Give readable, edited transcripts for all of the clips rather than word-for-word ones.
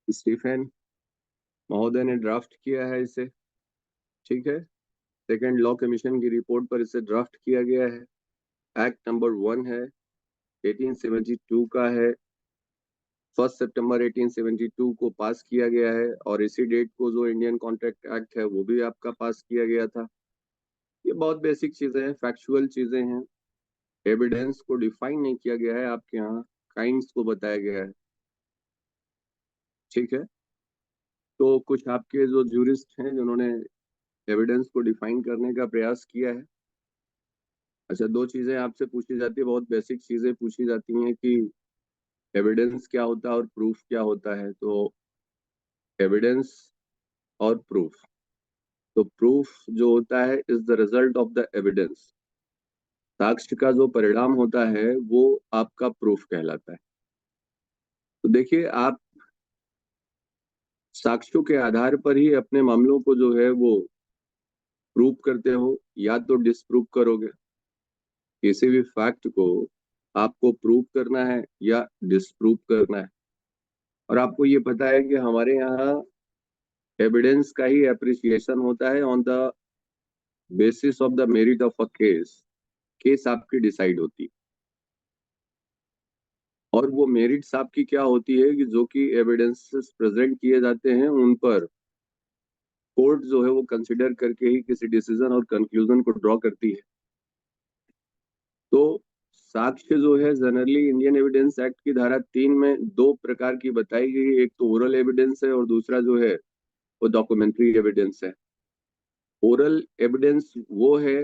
Stephen महोदय ने draft किया है इसे, ठीक है। सेकेंड लॉ कमीशन की रिपोर्ट पर इसे ड्राफ्ट किया गया है। एक्ट नंबर 1 है, 1872 का है। 1 सितंबर 1872 को पास किया गया है और इसी डेट को जो इंडियन कॉन्ट्रैक्ट एक्ट है वो भी आपका पास किया गया था। ये बहुत बेसिक चीजें हैं, फैक्चुअल चीजें हैं। एविडेंस को डिफाइन नहीं किया गया है आपके यहाँ, काइंड्स को बताया गया है, ठीक है। तो कुछ आपके जो ज्यूरिस्ट हैं जिन्होंने एविडेंस को डिफाइन करने का प्रयास किया है। अच्छा, दो चीजें आपसे पूछी जाती है, बहुत बेसिक चीजें पूछी जाती हैं कि एविडेंस क्या होता है और प्रूफ क्या होता है। तो एविडेंस और प्रूफ, तो प्रूफ जो होता है is the result of the evidence. साक्ष्य का जो परिणाम होता है वो आपका प्रूफ कहलाता है। तो देखिए, आप साक्ष्यों के आधार पर ही अपने मामलों को जो है वो प्रूव करते हो या तो डिसप्रूव करोगे। किसी भी फैक्ट को आपको प्रूव करना है या डिसप्रूव करना है। और आपको ये पता है कि हमारे यहाँ एविडेंस का ही एप्रिसिएशन होता है on the basis of the merit of a case. Case आपकी डिसाइड होती है और वो मेरिट्स आपकी क्या होती है कि जो कि एविडेंसेस प्रेजेंट किए जाते हैं उन पर कोर्ट जो है वो कंसिडर करके ही किसी डिसीजन और कंक्लूजन को ड्रॉ करती है। तो साक्ष्य जो है जनरली इंडियन एविडेंस एक्ट की धारा 3 में दो प्रकार की बताई गई है। एक तो ओरल एविडेंस है और दूसरा जो है वो डॉक्यूमेंट्री एविडेंस है। ओरल एविडेंस वो है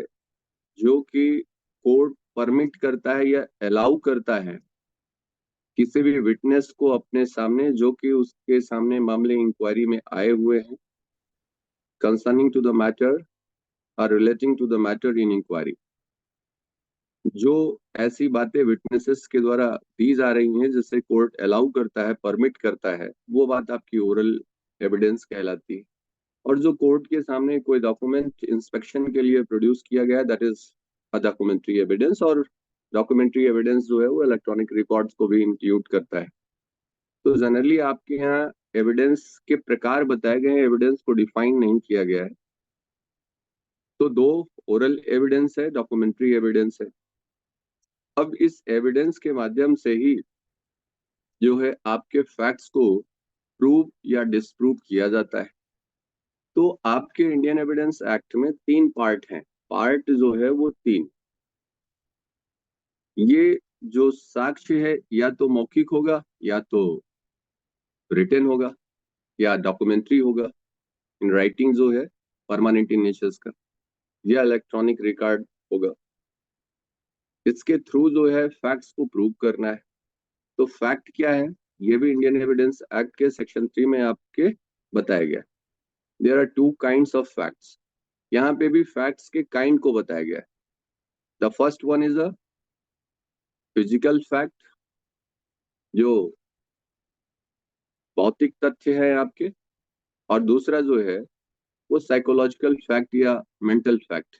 जो कि कोर्ट परमिट करता है या अलाउ करता है किसी भी विटनेस को अपने सामने, जो कि उसके सामने मामले इंक्वायरी में आए हुए हैं, कंसर्निंग टू द मैटर और relating to the matter in inquiry, जो ऐसी बातें विटनेसेस के द्वारा दी जा रही हैं जिसे कोर्ट अलाउ करता है, परमिट करता है, वो बात आपकी ओरल एविडेंस कहलाती है। और जो कोर्ट के सामने कोई डॉक्यूमेंट इंस्पेक्शन के लिए प्रोड्यूस किया गया, that is a documentary evidence. और डॉक्यूमेंट्री एविडेंस जो है वो इलेक्ट्रॉनिक रिकॉर्ड्स को भी इंक्लूड करता है। तो जनरली आपके यहाँ एविडेंस के प्रकार बताए गए हैं, एविडेंस को डिफाइन नहीं किया गया है। तो दो ओरल एविडेंस है, डॉक्यूमेंट्री एविडेंस है। अब इस एविडेंस के माध्यम से ही जो है आपके फैक्ट्स को प्रूव या डिसप्रूव किया जाता है। तो आपके इंडियन एविडेंस एक्ट में 3 पार्ट हैं। पार्ट जो है वो 3। ये जो साक्ष्य है या तो मौखिक होगा या तो रिटन होगा या डॉक्यूमेंट्री होगा, इन राइटिंग जो है परमानेंट इन नेचर्स का, या इलेक्ट्रॉनिक रिकॉर्ड होगा। इसके थ्रू जो है फैक्ट्स को प्रूव करना है। तो फैक्ट क्या है, ये भी इंडियन एविडेंस एक्ट के सेक्शन 3 में आपके बताया गया। There are 2 kinds of facts. यहाँ पे भी फैक्ट्स के काइंड को बताया गया है। The first one is a physical fact, जो भौतिक तथ्य है आपके। और दूसरा जो है वो साइकोलॉजिकल फैक्ट या मेंटल फैक्ट।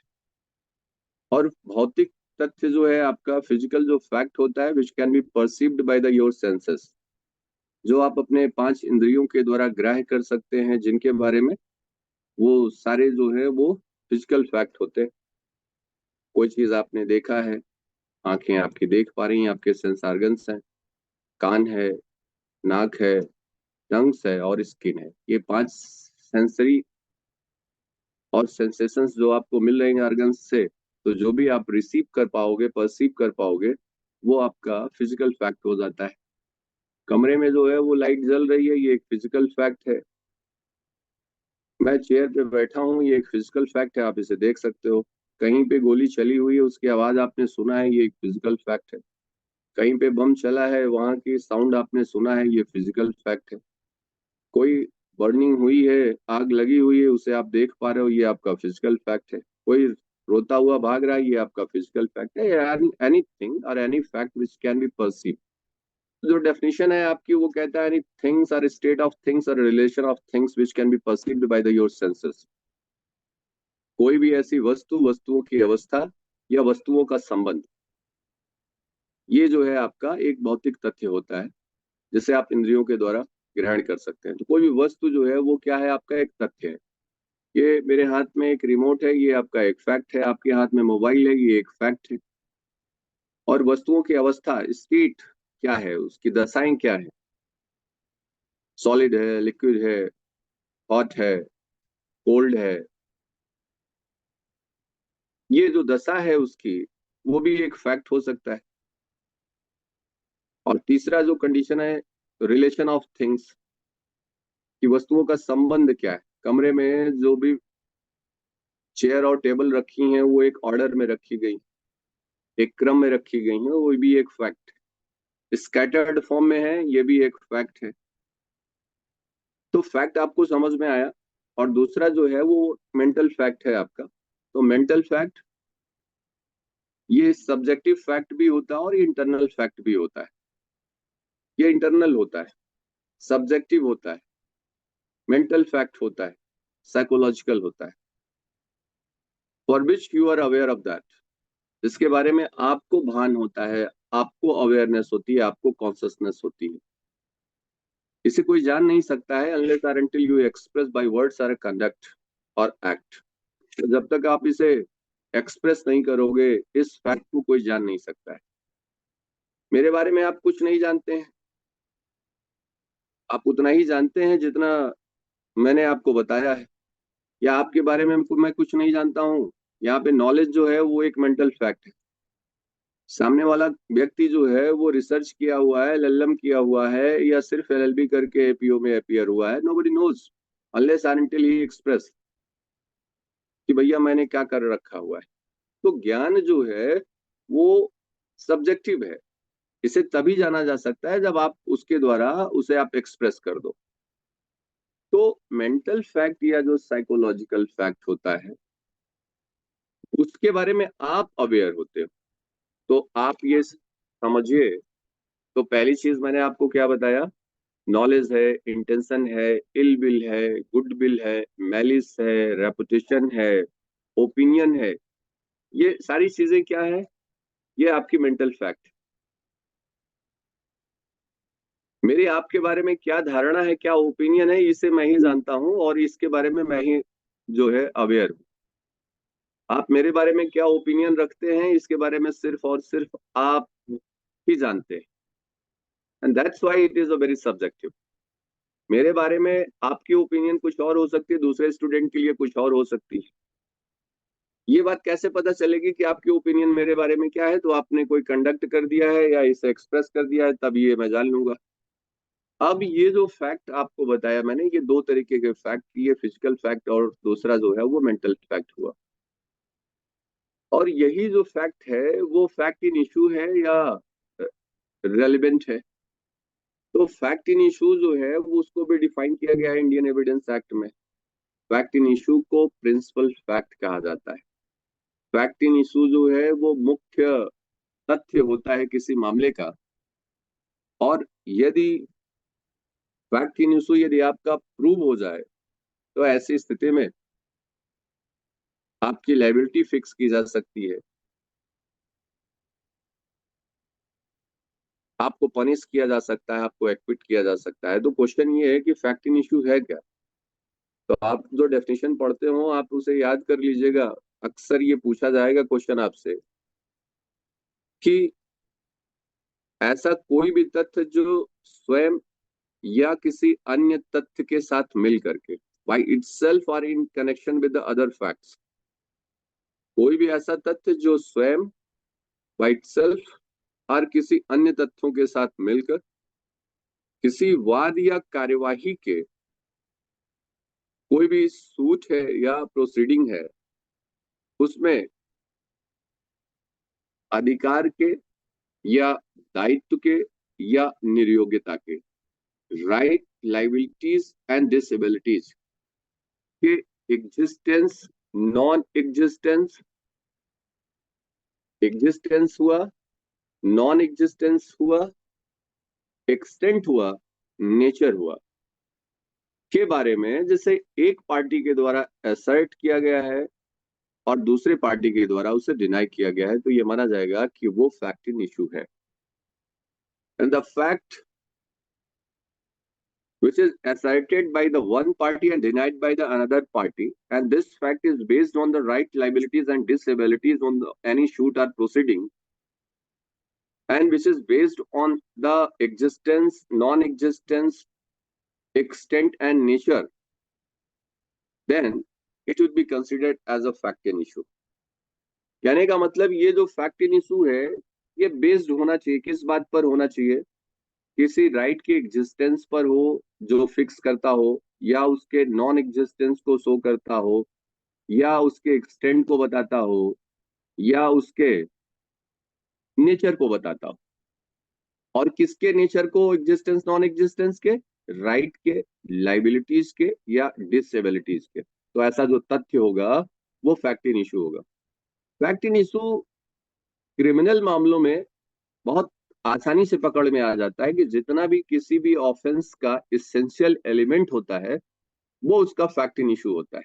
और भौतिक तथ्य जो है आपका, फिजिकल जो फैक्ट होता है, विच can be perceived by the your senses, जो आप अपने 5 इंद्रियों के द्वारा ग्राह्य कर सकते हैं, जिनके बारे में वो सारे जो है वो फिजिकल फैक्ट होते हैं। कोई चीज आपने देखा है, आंखें आपकी देख पा रही हैं, आपके सेंस ऑर्गन्स हैं, कान है, नाक है, लंग्स है और स्किन है। ये 5 सेंसरी और सेंसेशंस जो आपको मिल रहे हैं ऑर्गन्स से, तो जो भी आप रिसीव कर पाओगे, परसीव कर पाओगे, वो आपका फिजिकल फैक्ट हो जाता है। कमरे में जो है वो लाइट जल रही है, ये एक फिजिकल फैक्ट है। मैं चेयर पे बैठा हूँ, ये एक फिजिकल फैक्ट है, आप इसे देख सकते हो। कहीं पे गोली चली हुई है, उसकी आवाज आपने सुना है, ये एक फिजिकल फैक्ट है। कहीं पे बम चला है, वहां की साउंड आपने सुना है, ये फिजिकल फैक्ट है। कोई बर्निंग हुई है, आग लगी हुई है, उसे आप देख पा रहे हो, ये आपका फिजिकल फैक्ट है। कोई रोता हुआ भाग रहा है, ये आपका फिजिकल फैक्ट है। एनीथिंग और any fact which can be perceive. जो डेफिनेशन है आपकी, वो कहता है any things are state of things और relation of things which can be perceived by the your senses. कोई भी ऐसी वस्तु, वस्तुओं की अवस्था या वस्तुओं का संबंध, ये जो है आपका एक भौतिक तथ्य होता है जिसे आप इंद्रियों के द्वारा ग्रहण कर सकते हैं। तो कोई भी वस्तु जो है वो क्या है, आपका एक तथ्य है। ये मेरे हाथ में एक रिमोट है, ये आपका एक फैक्ट है। आपके हाथ में मोबाइल है, ये एक फैक्ट है। और वस्तुओं की अवस्था, स्टेट क्या है, उसकी दशाएं क्या है, सॉलिड है, लिक्विड है, हॉट है, कोल्ड है, ये जो दशा है उसकी, वो भी एक फैक्ट हो सकता है। और तीसरा जो कंडीशन है, रिलेशन ऑफ थिंग्स, कि वस्तुओं का संबंध क्या है। कमरे में जो भी चेयर और टेबल रखी हैं वो एक ऑर्डर में रखी गई, एक क्रम में रखी गई हैं, वो भी एक फैक्ट है। स्कैटर्ड फॉर्म में है, ये भी एक फैक्ट है। तो फैक्ट आपको समझ में आया। और दूसरा जो है वो मेंटल फैक्ट है आपका। तो मेंटल फैक्ट, ये सब्जेक्टिव फैक्ट भी होता है और ये इंटरनल फैक्ट भी होता है। ये इंटरनल होता है, सब्जेक्टिव होता है, मेंटल फैक्ट होता है, साइकोलॉजिकल होता है। For which you are aware of that, जिसके बारे में आपको भान होता है, आपको अवेयरनेस होती है, आपको कॉन्शियसनेस होती है। इसे कोई जान नहीं सकता है अनलेस और until you express by words और कंडक्ट और एक्ट। तो जब तक आप इसे एक्सप्रेस नहीं करोगे, इस फैक्ट को कोई जान नहीं सकता है। मेरे बारे में आप कुछ नहीं जानते हैं, आप उतना ही जानते हैं जितना मैंने आपको बताया है। या आपके बारे में मैं कुछ नहीं जानता हूँ। यहाँ पे नॉलेज जो है वो एक मेंटल फैक्ट है। सामने वाला व्यक्ति जो है वो रिसर्च किया हुआ है, एलएलएम किया हुआ है, या सिर्फ एलएलबी करके एपीओ में अपीयर हुआ है, nobody knows unless and until he express कि भैया मैंने क्या कर रखा हुआ है। तो ज्ञान जो है वो सब्जेक्टिव है। इसे तभी जाना जा सकता है जब आप उसके द्वारा उसे आप एक्सप्रेस कर दो। तो मेंटल फैक्ट या जो साइकोलॉजिकल फैक्ट होता है उसके बारे में आप अवेयर होते हो। तो आप ये समझिए। तो पहली चीज मैंने आपको क्या बताया, नॉलेज है, इंटेंशन है, इल विल है, गुड विल है, मैलिस है, रेपुटेशन है, ओपिनियन है। ये सारी चीजें क्या है, ये आपकी मेंटल फैक्ट। मेरी आपके बारे में क्या धारणा है, क्या ओपिनियन है, इसे मैं ही जानता हूँ और इसके बारे में मैं ही जो है अवेयर हूँ। आप मेरे बारे में क्या ओपिनियन रखते हैं, इसके बारे में सिर्फ और सिर्फ आप ही जानते हैं। And that's why it is a very subjective. मेरे बारे में आपकी ओपिनियन कुछ और हो सकती है, दूसरे स्टूडेंट के लिए कुछ और हो सकती है। ये बात कैसे पता चलेगी कि आपकी ओपिनियन मेरे बारे में क्या है? तो आपने कोई कंडक्ट कर दिया है या इसे एक्सप्रेस कर दिया है, तब ये मैं जान लूंगा। अब ये जो फैक्ट आपको बताया मैंने, ये दो तरीके के फैक्ट, ये फिजिकल फैक्ट और दूसरा जो है वो मेंटल फैक्ट हुआ। और यही जो फैक्ट है वो फैक्ट इन इशू है या रेलिवेंट है। तो फैक्ट इन इशू जो है वो उसको भी डिफाइन किया गया है इंडियन एविडेंस एक्ट में। फैक्ट इन इशू को प्रिंसिपल फैक्ट कहा जाता है। फैक्ट इन इशू जो है वो मुख्य तथ्य होता है किसी मामले का। और यदि फैक्ट इन इशू यदि आपका प्रूव हो जाए तो ऐसी स्थिति में आपकी लायबिलिटी फिक्स की जा सकती है, आपको पनिश किया जा सकता है, आपको एक्विट किया जा सकता है। तो क्वेश्चन ये है कि फैक्ट इन इशू है क्या। तो आप जो डेफिनेशन पढ़ते हो आप उसे याद कर लीजिएगा। अक्सर ये पूछा जाएगा क्वेश्चन आपसे कि ऐसा कोई भी तथ्य जो स्वयं या किसी अन्य तथ्य के साथ मिल करके, बाई इटसेल्फ और in connection with the other facts, कोई भी ऐसा तथ्य जो स्वयं बाई इटसेल्फ और किसी अन्य तथ्यों के साथ मिलकर किसी वाद या कार्यवाही के, कोई भी सूट है या प्रोसीडिंग है, उसमें अधिकार के या दायित्व के या निर्योग्यता के, राइट, लाइबिलिटीज एंड डिसेबिलिटीज के एग्जिस्टेंस, नॉन एग्जिस्टेंस, एग्जिस्टेंस हुआ, नॉन एग्जिस्टेंस हुआ, एक्सटेंट हुआ, नेचर हुआ, के बारे में जैसे एक पार्टी के द्वारा असर्ट किया गया है और दूसरे पार्टी के द्वारा उसे डिनाई किया गया है, तो ये माना जाएगा कि वो फैक्ट इन इशू है। And the fact which is asserted by the one party and denied by the another party, and this fact is based on the right, liabilities, and disabilities on any suit or proceeding, and which is based on the existence, non-existence, extent, and nature, then it would be considered as a fact in issue. कहने का मतलब ये जो fact in issue है, ये based होना चाहिए, किस बात पर होना चाहिए? किसी राइट के एग्जिस्टेंस पर हो जो फिक्स करता हो, या उसके नॉन एग्जिस्टेंस को शो करता हो, या उसके एक्सटेंट को बताता हो, या उसके नेचर को बताता हो। और किसके नेचर को? एग्जिस्टेंस, नॉन एग्जिस्टेंस के, राइट के, लाइबिलिटीज के, या डिसेबिलिटीज के। तो ऐसा जो तथ्य होगा वो फैक्ट इन इशू होगा। फैक्ट इन इशू क्रिमिनल मामलों में बहुत आसानी से पकड़ में आ जाता है कि जितना भी किसी भी ऑफेंस का इसेंशियल एलिमेंट होता है वो उसका फैक्ट इन इशू होता है।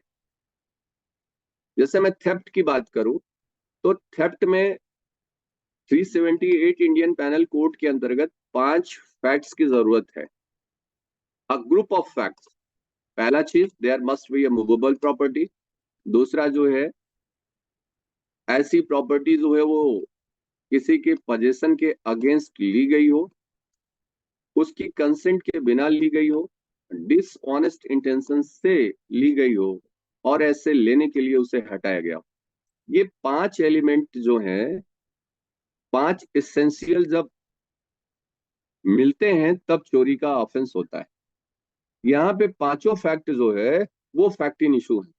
जैसे मैं थेफ्ट की बात करूं तो थेफ्ट में 378 इंडियन पैनल कोड के अंतर्गत 5 फैक्ट्स की जरूरत है। A group of facts. पहला चीज, there must be a movable property. दूसरा जो है, ऐसी प्रॉपर्टी जो है वो किसी के पोजेशन के अगेंस्ट ली गई हो, उसकी कंसेंट के बिना ली गई हो, डिसऑनेस्ट इंटेंशन से ली गई हो, और ऐसे लेने के लिए उसे हटाया गया। ये 5 एलिमेंट जो हैं, 5 इसेंशियल जब मिलते हैं तब चोरी का ऑफेंस होता है। यहाँ पे पांचों फैक्ट जो है वो फैक्ट इन इशू है।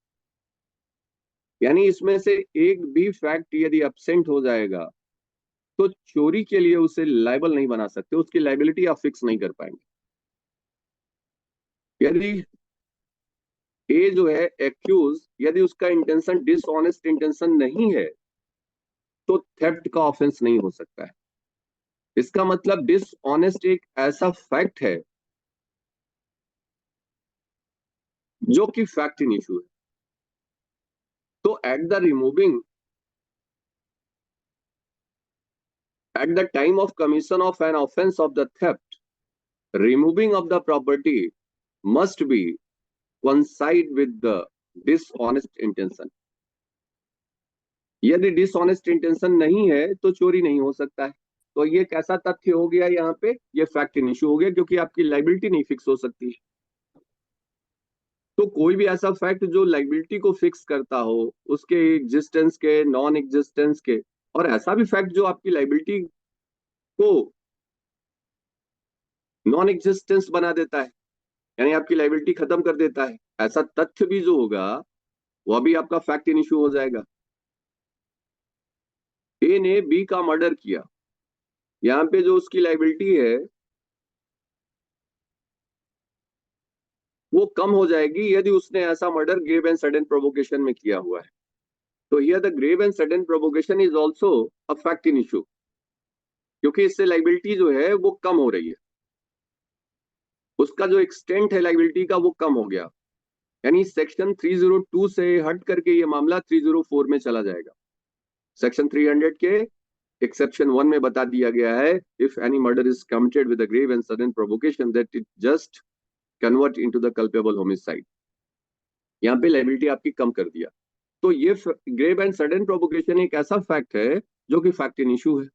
यानी इसमें से एक भी फैक्ट यदि एब्सेंट हो जाएगा तो चोरी के लिए उसे लायबल नहीं बना सकते, उसकी लायबिलिटी आप फिक्स नहीं कर पाएंगे। यदि ए जो है एक्यूज, यदि उसका इंटेंशन डिसऑनेस्ट इंटेंशन नहीं है तो थेफ्ट का ऑफेंस नहीं हो सकता है। इसका मतलब डिसऑनेस्ट एक ऐसा फैक्ट है जो कि फैक्ट इन इशू है। तो at the time of commission of an offence of the theft, removing of the property must be coincide with the dishonest intention। यदि डिसऑनेस्ट इंटेंशन नहीं है तो चोरी नहीं हो सकता है। तो ये कैसा तथ्य हो गया? यहाँ पे ये फैक्ट इन इशू हो गया, क्योंकि आपकी लाइबिलिटी नहीं फिक्स हो सकती है। तो कोई भी ऐसा फैक्ट जो लाइबिलिटी को फिक्स करता हो, उसके एग्जिस्टेंस के, नॉन एग्जिस्टेंस के, और ऐसा भी फैक्ट जो आपकी लाइबिलिटी को नॉन एग्जिस्टेंस बना देता है, यानी आपकी लाइबिलिटी खत्म कर देता है, ऐसा तथ्य भी जो होगा वह भी आपका फैक्ट इन इशू हो जाएगा। ए ने बी का मर्डर किया, यहाँ पे जो उसकी लाइबिलिटी है वो कम हो जाएगी यदि उसने ऐसा murder grave and sudden provocation में किया हुआ है। तो here the grave and sudden provocation is also a fact in issue, क्योंकि इससे लाइबिलिटी जो है वो कम हो रही है, उसका जो एक्सटेंट है लाइबिलिटी का वो कम हो गया। यानी सेक्शन 302 से हट करके ये मामला 304 में चला जाएगा। सेक्शन 300 के एक्सेप्शन 1 में बता दिया गया है, if any murder is committed with a grave and sudden provocation that it just convert into the culpable homicide. यहाँ पे लाइबिलिटी आपकी कम कर दिया। तो ये ग्रेव एंड सडन प्रोवोकेशन एक ऐसा फैक्ट है जो कि फैक्ट इन इशू है।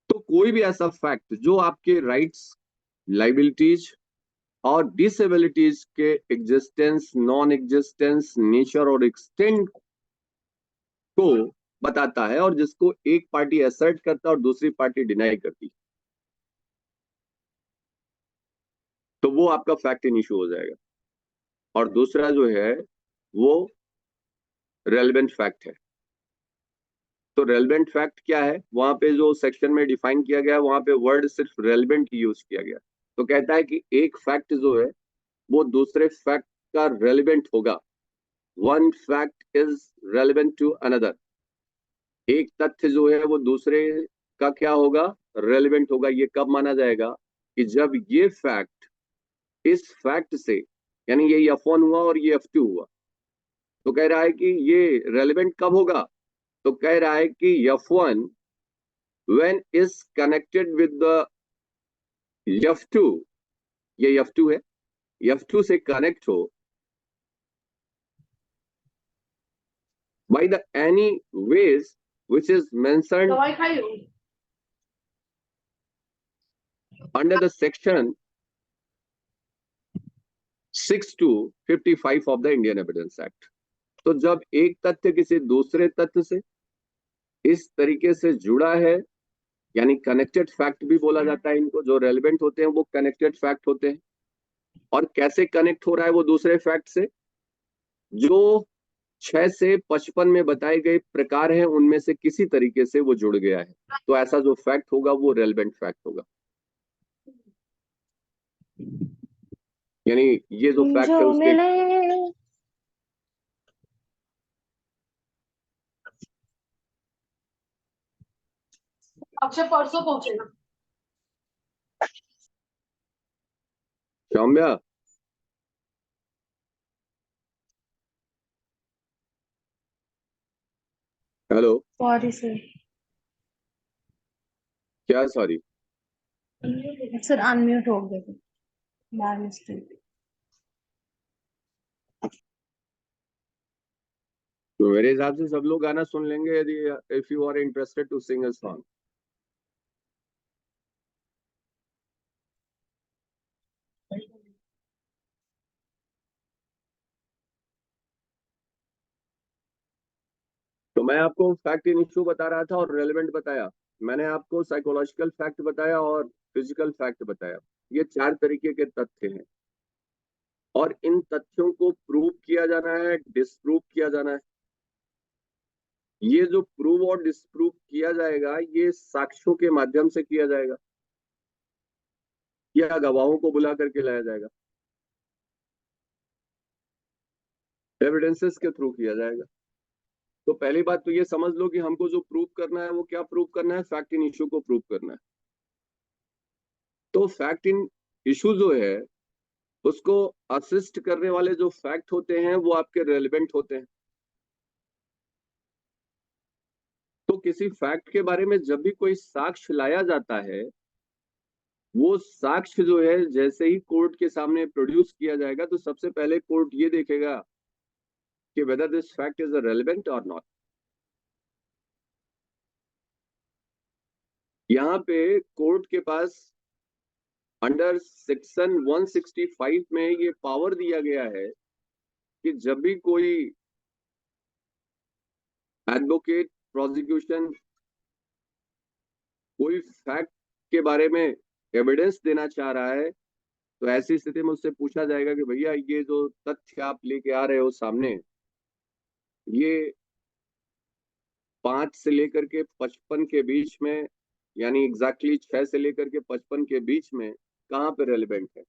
तो कोई भी ऐसा फैक्ट जो आपके राइट्स, लाइबिलिटीज और डिसेबिलिटीज के एग्जिस्टेंस, नॉन एग्जिस्टेंस, नेचर और एक्सटेंट को बताता है, और जिसको एक पार्टी असर्ट करता है और दूसरी पार्टी डिनाई करती है, तो वो आपका फैक्ट इन इशू हो जाएगा। और दूसरा जो है वो रेलेवेंट फैक्ट है। तो रेलेवेंट फैक्ट क्या है? वहां पे जो सेक्शन में डिफाइन किया गया है वहां पे वर्ड सिर्फ रेलेवेंट यूज किया गया। तो कहता है कि एक फैक्ट जो है वो दूसरे फैक्ट का रेलेवेंट होगा। One fact is relevant to another. एक तथ्य जो है वो दूसरे का क्या होगा? रेलेवेंट होगा। ये कब माना जाएगा? कि जब ये फैक्ट इस फैक्ट से, यानी ये F1 हुआ और ये F2 हुआ, तो कह रहा है कि ये रेलेवेंट कब होगा? तो कह रहा है कि F1 when is connected with the F2, ये F2 है, F2 से कनेक्ट हो by the any ways which is mentioned under the section 6 to 55 of the Indian Evidence Act। तो जब एक तथ्य किसी दूसरे तथ्य से इस तरीके से जुड़ा है, यानी कनेक्टेड फैक्ट भी बोला जाता है इनको, जो रेलिवेंट होते हैं वो कनेक्टेड फैक्ट होते हैं। और कैसे कनेक्ट हो रहा है वो दूसरे फैक्ट से? जो 6 से 55 में बताए गए प्रकार हैं उनमें से किसी तरीके से वो जुड़ गया है, तो ऐसा जो फैक्ट होगा वो रेलिवेंट फैक्ट होगा। यानी ये जो फैक्ट है उसके अक्षय परसों पहुंचेगा। सौम्या, हेलो। Sorry sir. क्या सॉरी? सर अनम्यूट हो गया बाय मिस्टेक। तो मेरे हिसाब से सब लोग गाना सुन लेंगे यदि if you are interested to sing a song. तो मैं आपको फैक्ट इन इशू बता रहा था और रेलेवेंट बताया। मैंने आपको साइकोलॉजिकल फैक्ट बताया और फिजिकल फैक्ट बताया। ये 4 तरीके के तथ्य हैं और इन तथ्यों को प्रूव किया जाना है, डिसप्रूव किया जाना है। ये जो प्रूव और डिसप्रूव किया जाएगा ये साक्ष्यों के माध्यम से किया जाएगा या गवाहों को बुला करके लाया जाएगा, एविडेंसेस के थ्रू किया जाएगा। तो पहली बात तो ये समझ लो कि हमको जो प्रूव करना है वो क्या प्रूव करना है? फैक्ट इन इशू को प्रूव करना है। तो फैक्ट इन इशू जो है उसको असिस्ट करने वाले जो फैक्ट होते हैं वो आपके रेलिवेंट होते हैं। तो किसी फैक्ट के बारे में जब भी कोई साक्ष्य लाया जाता है, वो साक्ष्य जो है जैसे ही कोर्ट के सामने प्रोड्यूस किया जाएगा तो सबसे पहले कोर्ट ये देखेगा कि whether this fact is relevant और नॉट। यहाँ पे कोर्ट के पास अंडर सेक्शन 165 में ये पावर दिया गया है कि जब भी कोई एडवोकेट, प्रोसिक्यूशन कोई फैक्ट के बारे में एविडेंस देना चाह रहा है तो ऐसी स्थिति में उससे पूछा जाएगा कि भैया ये जो तथ्य आप लेके आ रहे हो सामने, ये 5 से लेकर के 55 के बीच में, यानी एग्जैक्टली 6 से लेकर के 55 के बीच में कहाँ पे रेलिवेंट है।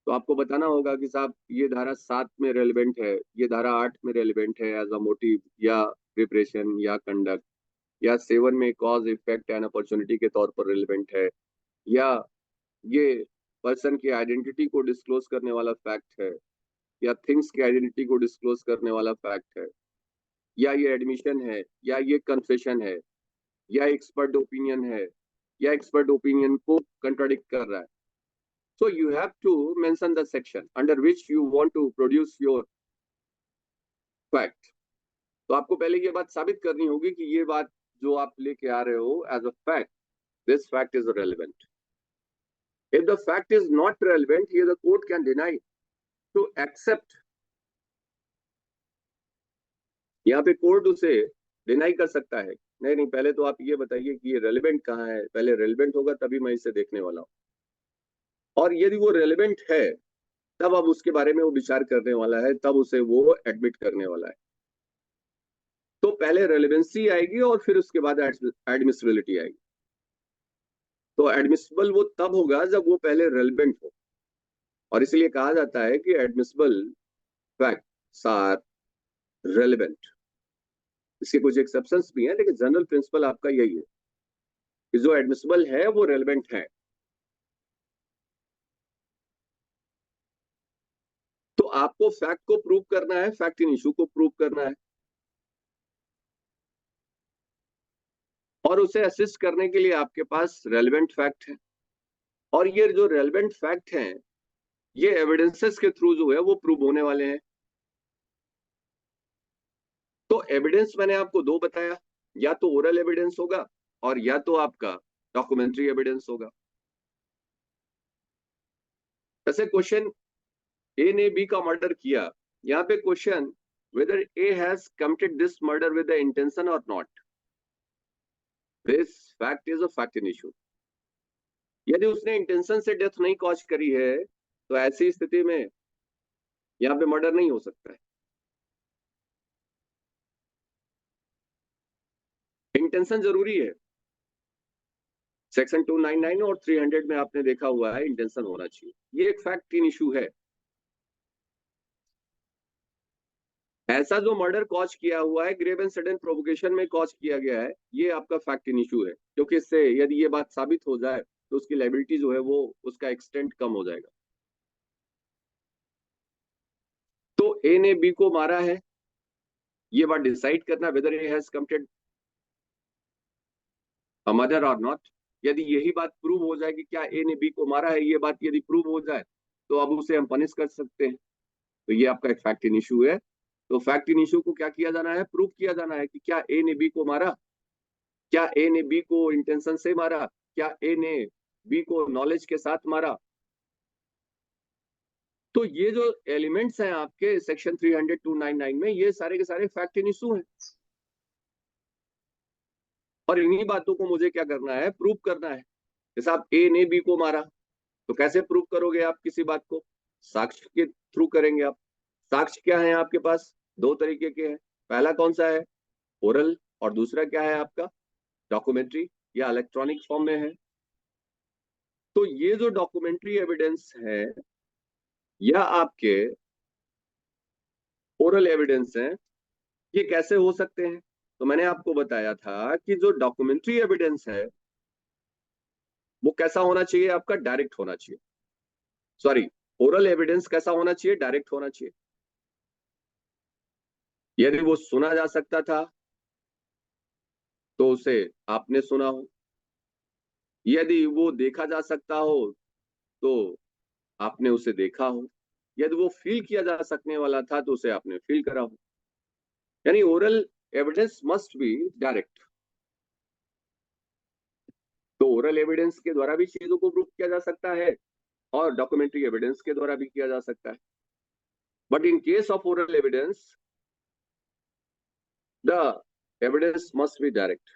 तो आपको बताना होगा कि साहब ये धारा 7 में रेलिवेंट है, ये धारा 8 में रेलिवेंट है एज अ मोटिव या प्रिपरेशन या कंडक्ट, या 7 में कॉज इफेक्ट एंड अपॉर्चुनिटी के तौर पर रेलिवेंट है, या ये पर्सन की आइडेंटिटी को डिस्क्लोज करने वाला फैक्ट है, या थिंग्स की आइडेंटिटी को डिस्क्लोज करने वाला फैक्ट है, या ये एडमिशन है, या ये कन्फेशन है, या एक्सपर्ट ओपिनियन है, या एक्सपर्ट ओपिनियन को कंट्राडिक्ट कर रहा है। So you have to mention the section under which you want to produce your fact। तो आपको पहले ये बात साबित करनी होगी कि ये बात जो आप लेके आ रहे हो as a fact, this fact is relevant। If the fact is not relevant, here the court can deny to accept। यहाँ पे कोर्ट उसे डिनाई कर सकता है, नहीं नहीं पहले तो आप ये बताइए कि ये रेलिवेंट कहाँ है, पहले रेलिवेंट होगा तभी मैं इसे देखने वाला हूँ। और यदि वो रेलिवेंट है तब अब उसके बारे में वो विचार करने वाला है, तब उसे वो एडमिट करने वाला है। तो पहले रेलेवेंसी आएगी और फिर उसके बाद एडमिसिबिलिटी आएगी। तो एडमिसिबल वो तब होगा जब वो पहले रेलेवेंट हो, और इसलिए कहा जाता है कि एडमिसिबल फैक्ट्स आर रेलेवेंट। इसके कुछ एक्सेप्शंस भी हैं लेकिन जनरल प्रिंसिपल आपका यही है कि जो एडमिसिबल है वो रेलेवेंट है। तो आपको फैक्ट को प्रूव करना है, फैक्ट इन इशू को प्रूव करना है, और उसे असिस्ट करने के लिए आपके पास रेलेवेंट फैक्ट है। और ये जो रेलेवेंट फैक्ट हैं ये एविडेंसेस के थ्रू जो है वो प्रूव होने वाले हैं। तो एविडेंस मैंने आपको दो बताया, या तो ओरल एविडेंस होगा और या तो आपका डॉक्यूमेंट्री एविडेंस होगा। ऐसे क्वेश्चन ए ने बी का मर्डर किया, यहाँ पे question whether A has committed this murder with the intention और not, this fact is a fact in issue. यदि उसने इंटेंशन से डेथ नहीं कॉज करी है तो ऐसी स्थिति में यहाँ पे मर्डर नहीं हो सकता है। इंटेंशन जरूरी है, सेक्शन 299 और 300 में आपने देखा हुआ है इंटेंशन होना चाहिए। ये एक फैक्ट इन इशू है। ऐसा जो मर्डर कॉज किया हुआ है ग्रेव एंड सडन प्रोवोकेशन में कॉज किया गया है, ये आपका फैक्ट इन इशू है, क्योंकि इससे यदि ये बात साबित हो जाए तो उसकी लायबिलिटी जो है वो उसका एक्सटेंट कम हो जाएगा। तो ए ने बी को मारा है, ये बात डिसाइड करना whether A has committed a murder और नॉट। यदि यही बात प्रूव हो जाए कि क्या ए ने बी को मारा है, ये बात यदि प्रूव हो जाए तो अब उसे हम पनिश कर सकते हैं। तो ये आपका एक फैक्ट इन इशू है। तो फैक्ट इन इशू को क्या किया जाना है, प्रूव किया जाना है कि क्या ए ने बी को मारा, क्या ए ने बी को इंटेंशन से मारा, क्या ए ने बी को नॉलेज के साथ मारा। तो ये जो एलिमेंट्स हैं आपके सेक्शन 300 299 में, ये सारे के सारे फैक्ट इन इशू हैं। और इन्हीं बातों को मुझे क्या करना है, प्रूव करना है। जैसे आप ए ने बी को मारा, तो कैसे प्रूव करोगे आप किसी बात को, साक्ष्य के थ्रू करेंगे आप। साक्ष्य क्या है आपके पास, दो तरीके के हैं। पहला कौन सा है, ओरल, और दूसरा क्या है आपका डॉक्यूमेंट्री या इलेक्ट्रॉनिक फॉर्म में है। तो ये जो डॉक्यूमेंट्री एविडेंस है या आपके ओरल एविडेंस हैं, ये कैसे हो सकते हैं। तो मैंने आपको बताया था कि जो डॉक्यूमेंट्री एविडेंस है वो कैसा होना चाहिए, आपका डायरेक्ट होना चाहिए। सॉरी, ओरल एविडेंस कैसा होना चाहिए, डायरेक्ट होना चाहिए। यदि वो सुना जा सकता था तो उसे आपने सुना हो, यदि वो देखा जा सकता हो तो आपने उसे देखा हो, यदि वो फील किया जा सकने वाला था तो उसे आपने फील करा हो। यानी oral evidence must B direct. तो ओरल एविडेंस के द्वारा भी चीजों को प्रूव किया जा सकता है और डॉक्यूमेंट्री एविडेंस के द्वारा भी किया जा सकता है। But in case of oral evidence the evidence must B direct.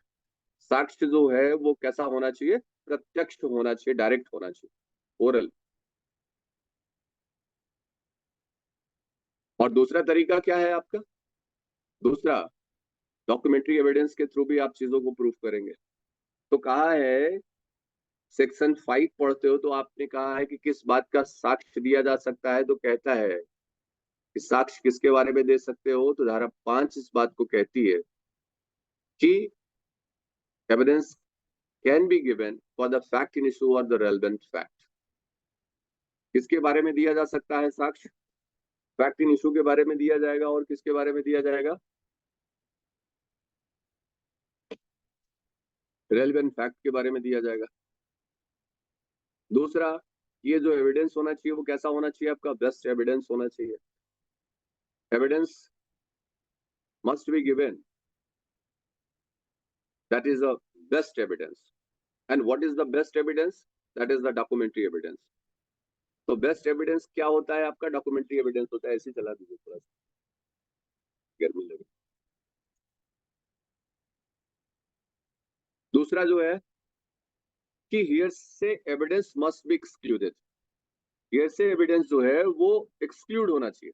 साक्ष्य जो है वो कैसा होना चाहिए, प्रत्यक्ष होना चाहिए, डायरेक्ट होना चाहिए, ओरल। और दूसरा तरीका क्या है आपका, दूसरा डॉक्यूमेंट्री एविडेंस के थ्रू भी आप चीजों को प्रूफ करेंगे। तो कहा है सेक्शन 5 पढ़ते हो तो आपने कहा है कि किस बात का साक्ष्य दिया जा सकता है, तो कहता है कि साक्ष्य किसके बारे में दे सकते हो, तो धारा 5 इस बात को कहती है कि evidence can be given for the fact in issue और द रेलेवेंट फैक्ट। किसके बारे में दिया जा सकता है साक्ष्य, फैक्ट इन इशू के बारे में दिया जाएगा और किसके बारे में दिया जाएगा, रेलेवेंट फैक्ट के बारे में दिया जाएगा। दूसरा, ये जो एविडेंस होना चाहिए वो कैसा होना चाहिए, आपका बेस्ट एविडेंस होना चाहिए। Evidence must be given that is the best evidence. And what is the best evidence, that is the documentary evidence. तो बेस्ट एविडेंस क्या होता है आपका, डॉक्यूमेंट्री एविडेंस होता है। ऐसे चला दीजिए थोड़ा सा, गर्मी लगे। दूसरा जो है कि hearsay evidence must be excluded. Hearsay evidence जो है वो एक्सक्लूड होना चाहिए।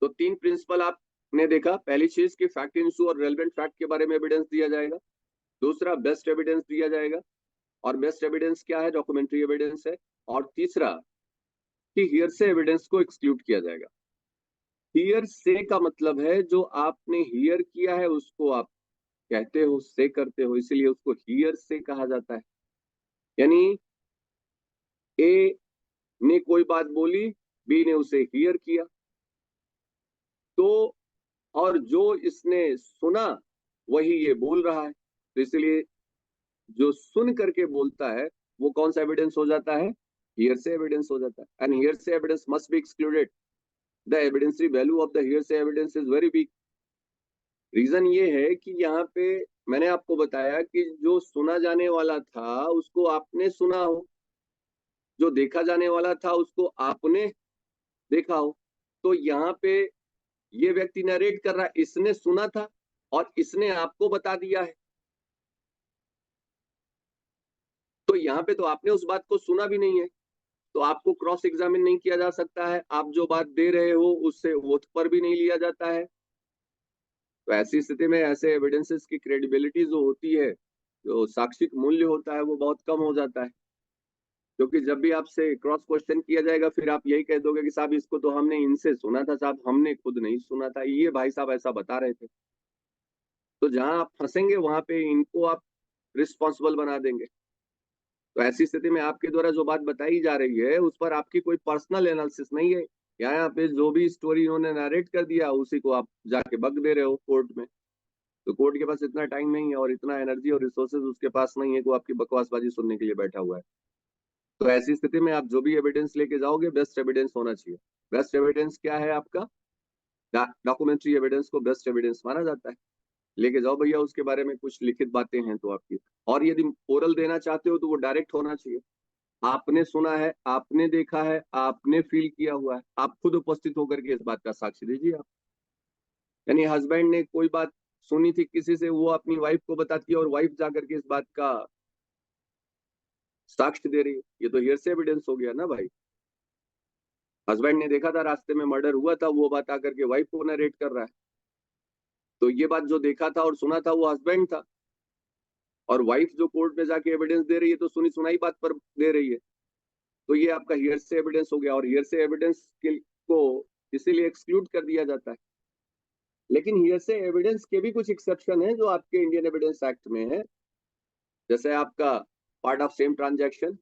तो तीन प्रिंसिपल आपने देखा, पहली चीज कि फैक्ट इन इशू और रेलेवेंट फैक्ट के बारे में एविडेंस दिया जाएगा। दूसरा, बेस्ट एविडेंस दिया जाएगा, और बेस्ट एविडेंस क्या है, डॉक्यूमेंट्री एविडेंस है। और तीसरा कि हियरसे एविडेंस को एक्सक्लूड किया जाएगा। हियर से का मतलब है जो आपने हियर किया है उसको आप कहते हो, से करते हो, इसीलिए उसको हियर से कहा जाता है। यानी ए ने कोई बात बोली, बी ने उसे हियर किया, तो और जो इसने सुना वही ये बोल रहा है, तो इसलिए जो सुन करके बोलता है वो कौन सा एविडेंस हो जाता है? हियरसे एविडेंस हो जाता है। And hearsay evidence must be excluded. The evidentiary value of the hearsay evidence is very weak. Reason ये है कि यहाँ पे मैंने आपको बताया कि जो सुना जाने वाला था उसको आपने सुना हो, जो देखा जाने वाला था उसको आपने देखा हो। तो यहाँ पे ये व्यक्ति नरेट कर रहा है, इसने सुना था और इसने आपको बता दिया है। तो यहाँ पे तो आपने उस बात को सुना भी नहीं है, तो आपको क्रॉस एग्जामिन नहीं किया जा सकता है। आप जो बात दे रहे हो उससे ओथ पर भी नहीं लिया जाता है। तो ऐसी स्थिति में ऐसे एविडेंसेस की क्रेडिबिलिटी जो होती है, जो साक्षिक मूल्य होता है, वो बहुत कम हो जाता है। क्योंकि जब भी आपसे क्रॉस क्वेश्चन किया जाएगा फिर आप यही कह दोगे कि साहब इसको तो हमने इनसे सुना था, साहब हमने खुद नहीं सुना था, ये भाई साहब ऐसा बता रहे थे। तो जहां आप फंसेंगे वहां पे इनको आप रिस्पॉन्सिबल बना देंगे। तो ऐसी स्थिति में आपके द्वारा जो बात बताई जा रही है उस पर आपकी कोई पर्सनल एनालिसिस नहीं है। यहाँ पे जो भी स्टोरी उन्होंने नरेट कर दिया उसी को आप जाके बक दे रहे हो कोर्ट में। तो कोर्ट के पास इतना टाइम नहीं है और इतना एनर्जी और रिसोर्सेज उसके पास नहीं है कि वो आपकी बकवासबाजी सुनने के लिए बैठा हुआ है। तो ऐसी स्थिति में आप जो भी एविडेंस लेके जाओगे बेस्ट एविडेंस होना चाहिए। बेस्ट एविडेंस क्या है आपका? डॉक्यूमेंट्री एविडेंस को बेस्ट एविडेंस माना जाता है। लेके जाओ भैया, उसके बारे में कुछ लिखित बातें हैं तो आपकी। और यदि ओरल देना चाहते हो तो वो डायरेक्ट होना चाहिए। आपने सुना है, आपने देखा है, आपने फील किया हुआ है, आप खुद उपस्थित होकर के इस बात का साक्ष्य दीजिए आप। यानी हस्बैंड ने कोई बात सुनी थी किसी से, वो अपनी वाइफ को बताती है और वाइफ जाकर के इस बात का साक्ष्य दे रही है, ये तो हियरसे एविडेंस हो गया ना भाई। हस्बैंड ने देखा था रास्ते में मर्डर हुआ था, वो बात आकर के वाइफ को नरेट कर रहा है। तो ये बात जो देखा था और सुना था वो हस्बैंड था, और वाइफ जो कोर्ट में जाके एविडेंस दे रही है तो सुनी सुनाई बात पर दे रही है। तो ये आपका हियरसे एविडेंस हो गया, और हियरसे एविडेंस को इसीलिए एक्सक्लूड कर दिया जाता है। लेकिन हियरसे एविडेंस के भी कुछ एक्सेप्शन है जो आपके इंडियन एविडेंस एक्ट में है। जैसे आपका पार्ट ऑफ सेम ट्रांजैक्शन,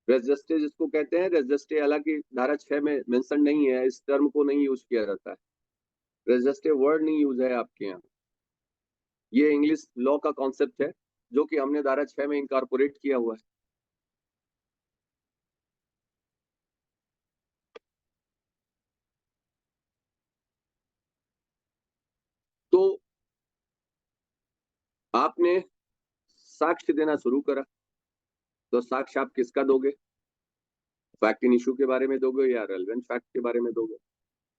रेजिस्टे जिसको कहते हैं, रेजिस्टे हालांकि धारा 6 में मेंशन नहीं है, इस टर्म को नहीं यूज किया जाता है। रेजिस्टे वर्ड नहीं यूज है आपके यहाँ। ये इंग्लिश लॉ का कॉन्सेप्ट है जो कि हमने धारा 6 में इनकॉर्पोरेट किया हुआ है। तो आपने साक्ष्य देना शुरू करा, तो साक्ष्य आप किसका दोगे? फैक्ट इन इशू के बारे में दोगे या रेलेवेंट फैक्ट के बारे में दोगे?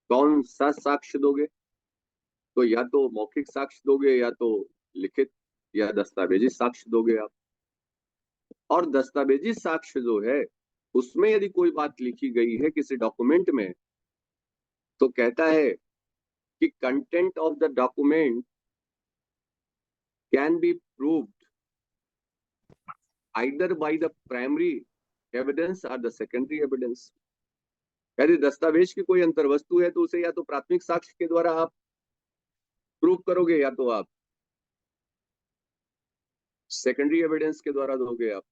कौन सा साक्ष्य दोगे? तो या तो मौखिक साक्ष्य दोगे या तो लिखित या दस्तावेजी साक्ष्य दोगे आप। और दस्तावेजी साक्ष्य जो है उसमें यदि कोई बात लिखी गई है किसी डॉक्यूमेंट में, तो कहता है कि content of the document can be proved either by the primary evidence और द सेकेंडरी एविडेंस। यदि दस्तावेज की कोई अंतर्वस्तु है तो उसे या तो प्राथमिक साक्ष्य के द्वारा आप प्रूव करोगे या तो आप सेकेंडरी एविडेंस के द्वारा दोगे आप।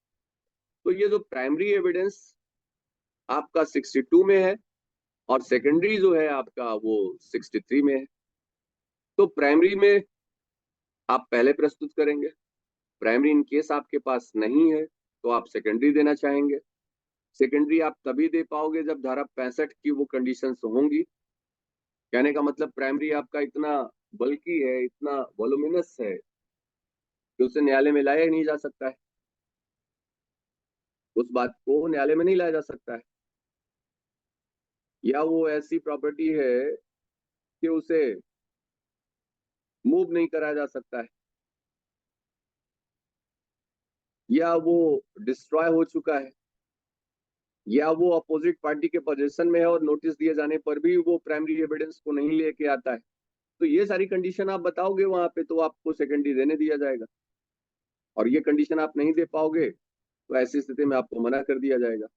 तो ये जो प्राइमरी एविडेंस आपका 62 में है और सेकेंडरी जो है आपका वो 63 में है। तो प्राइमरी में आप पहले प्रस्तुत करेंगे, प्राइमरी इन केस आपके पास नहीं है तो आप सेकेंडरी देना चाहेंगे। सेकेंडरी आप तभी दे पाओगे जब धारा 65 की वो कंडीशंस होंगी। कहने का मतलब प्राइमरी आपका इतना बल्कि है, इतना वॉल्यूमिनस है कि उसे न्यायालय में लाया ही नहीं जा सकता है। उस बात को न्यायालय में नहीं लाया जा सकता है, या वो ऐसी प्रॉपर्टी है कि उसे मूव नहीं कराया जा सकता है, या वो डिस्ट्रॉय हो चुका है, या वो अपोजिट पार्टी के पोजीशन में है और नोटिस दिए जाने पर भी वो प्राइमरी एविडेंस को नहीं लेके आता है। तो ये सारी कंडीशन आप बताओगे वहां पे तो आपको सेकेंडरी देने दिया जाएगा, और ये कंडीशन आप नहीं दे पाओगे तो ऐसी स्थिति में आपको मना कर दिया जाएगा।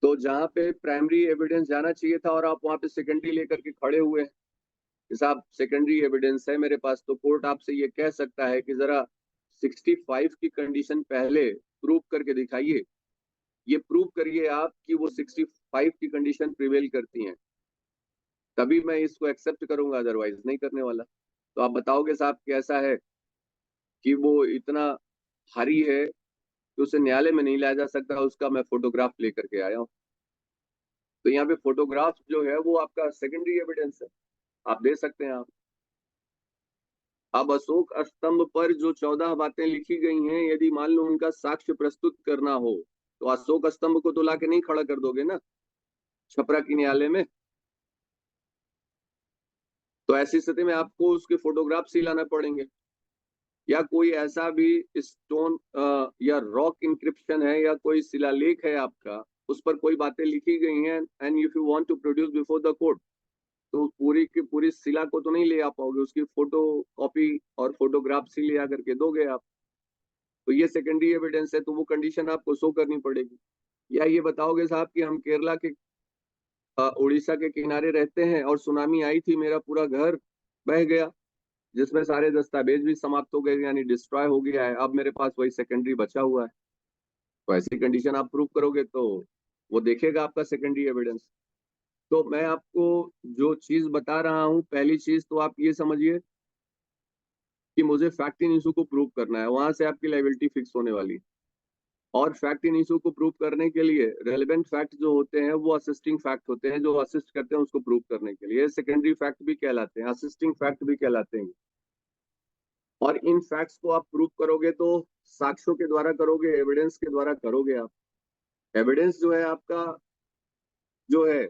तो जहां पे प्राइमरी एविडेंस जाना चाहिए था और आप वहां पे सेकेंडरी लेकर के खड़े हुए हैं कि साहब सेकेंडरी एविडेंस है मेरे पास, तो कोर्ट आपसे ये कह सकता है कि जरा 65 की कंडीशन पहले प्रूव करके दिखाइए। ये प्रूव करिए आप कि वो 65 की कंडीशन प्रिवेल करती हैं, तभी मैं इसको एक्सेप्ट करूंगा, अदरवाइज नहीं करने वाला। तो आप बताओगे साहब कैसा है कि वो इतना भारी है कि उसे न्यायालय में नहीं लाया जा सकता, उसका मैं फोटोग्राफ लेकर के आया हूँ। तो यहाँ पे फोटोग्राफ जो है वो आपका सेकेंडरी एविडेंस है, आप दे सकते हैं आप। अब अशोक स्तंभ पर जो 14 बातें लिखी गई हैं, यदि मान लो उनका साक्ष्य प्रस्तुत करना हो, तो अशोक स्तंभ को तो लाके नहीं खड़ा कर दोगे ना छपरा की न्यायालय में। तो ऐसी स्थिति में आपको उसके फोटोग्राफ ही लाना पड़ेंगे, या कोई ऐसा भी स्टोन या रॉक इंक्रिप्शन है या कोई शिलालेख है आपका, उस पर कोई बातें लिखी गई हैं, and if you want to produce before the court, तो पूरी की पूरी शिला को तो नहीं ले आ पाओगे, उसकी फोटो कॉपी और फोटोग्राफ ही ले आकर के दोगे आप। तो ये सेकेंडरी एविडेंस है, तो वो कंडीशन आपको शो करनी पड़ेगी। या ये बताओगे साहब कि हम केरला के उड़ीसा के किनारे रहते हैं और सुनामी आई थी, मेरा पूरा घर बह गया, जिसमें सारे दस्तावेज भी समाप्त हो गए, यानी डिस्ट्रॉय हो गया है, अब मेरे पास वही सेकेंडरी बचा हुआ है। तो ऐसी कंडीशन आप प्रूव करोगे तो वो देखेगा आपका सेकेंडरी एविडेंस। तो मैं आपको जो चीज बता रहा हूँ, पहली चीज तो आप ये समझिए कि मुझे फैक्ट इन इशू को प्रूव करना है, वहां से आपकी लाइबिलिटी फिक्स होने वाली है। और फैक्ट इन इशू को प्रूव करने के लिए रेलेवेंट फैक्ट जो होते हैं वो असिस्टिंग फैक्ट होते हैं, जो असिस्ट करते हैं उसको प्रूव करने के लिए। सेकेंडरी फैक्ट भी कहलाते हैं, असिस्टिंग फैक्ट भी कहलाते हैं। और इन फैक्ट्स को आप प्रूव करोगे तो साक्ष्यों के द्वारा करोगे, एविडेंस के द्वारा करोगे आप। एविडेंस जो है आपका, जो है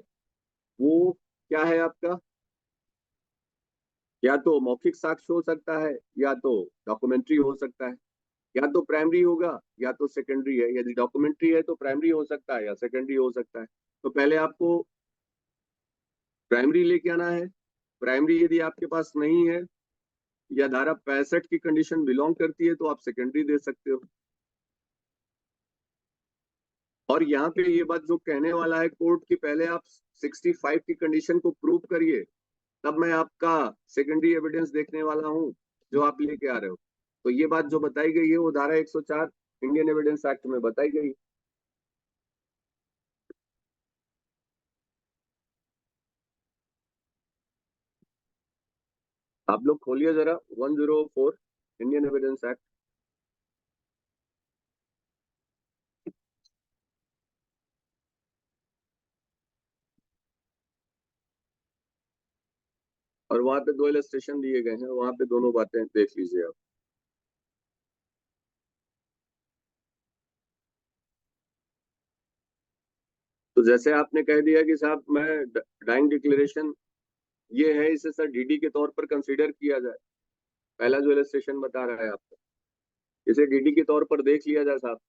वो क्या है आपका, या तो मौखिक साक्ष्य हो सकता है, या तो डॉक्यूमेंट्री हो सकता है, या तो प्राइमरी होगा या तो सेकेंडरी है। यदि डॉक्यूमेंट्री है तो प्राइमरी हो सकता है या सेकेंडरी हो सकता है। तो पहले आपको प्राइमरी लेके आना है। प्राइमरी यदि आपके पास नहीं है या धारा 65 की कंडीशन बिलोंग करती है तो आप सेकेंडरी दे सकते हो। और यहाँ पे ये बात जो कहने वाला है कोर्ट की, पहले आप 65 की कंडीशन को प्रूव करिए, तब मैं आपका सेकेंडरी एविडेंस देखने वाला हूँ जो आप लेके आ रहे हो। तो ये बात जो बताई गई है वो धारा 104 इंडियन एविडेंस एक्ट में बताई गई। आप लोग खोलिए जरा 104 इंडियन एविडेंस एक्ट। और वहां पे 2 इलस्ट्रेशन दिए गए हैं, वहां पे दोनों बातें देख लीजिए आप। तो जैसे आपने कह दिया कि साहब मैं डाइंग डिक्लेरेशन ये है, इसे सर डीडी के तौर पर कंसीडर किया जाए, पहला जो इलस्ट्रेशन बता रहा है आपको, इसे डीडी के तौर पर देख लिया जाए साहब।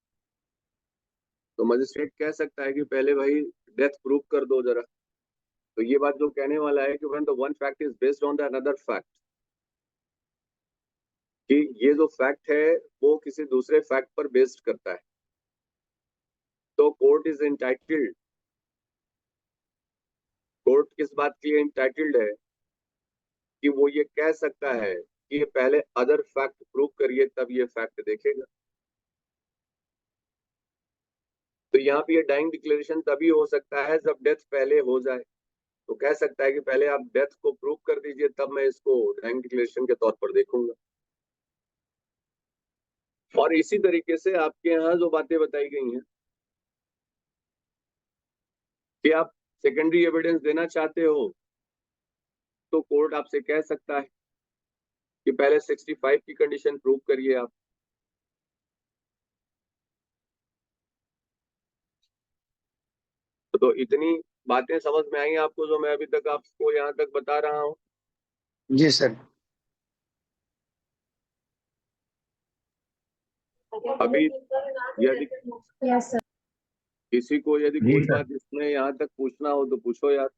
तो मजिस्ट्रेट कह सकता है कि पहले भाई डेथ प्रूव कर दो जरा। तो ये बात जो कहने वाला है कि when the one fact is based on the another fact, कि ये जो फैक्ट है वो किसी दूसरे फैक्ट पर बेस्ड करता है, तो कोर्ट इज इंटाइटल्ड, कोर्ट किस बात के लिए इंटाइटल्ड है कि वो ये कह सकता है कि ये पहले अदर फैक्ट प्रूव करिए तब ये फैक्ट देखेगा। तो यहाँ पे ये डाइंग डिक्लेरेशन तभी हो सकता है जब डेथ पहले हो जाए। तो कह सकता है कि पहले आप डेथ को प्रूव कर दीजिए, तब मैं इसको डाइंग डिक्लेरेशन के तौर पर देखूंगा। और इसी तरीके से आपके यहाँ जो बातें बताई गई हैं कि आप सेकेंडरी एविडेंस देना चाहते हो, तो कोर्ट आपसे कह सकता है कि पहले 65 की कंडीशन प्रूव करिए आप। तो इतनी बातें समझ में आई आपको जो मैं अभी तक आपको यहाँ तक बता रहा हूँ? जी सर। अभी यदि यस सर। किसी को यदि जी कोई सर। बात इसमें यहाँ तक पूछना हो तो पूछो यार,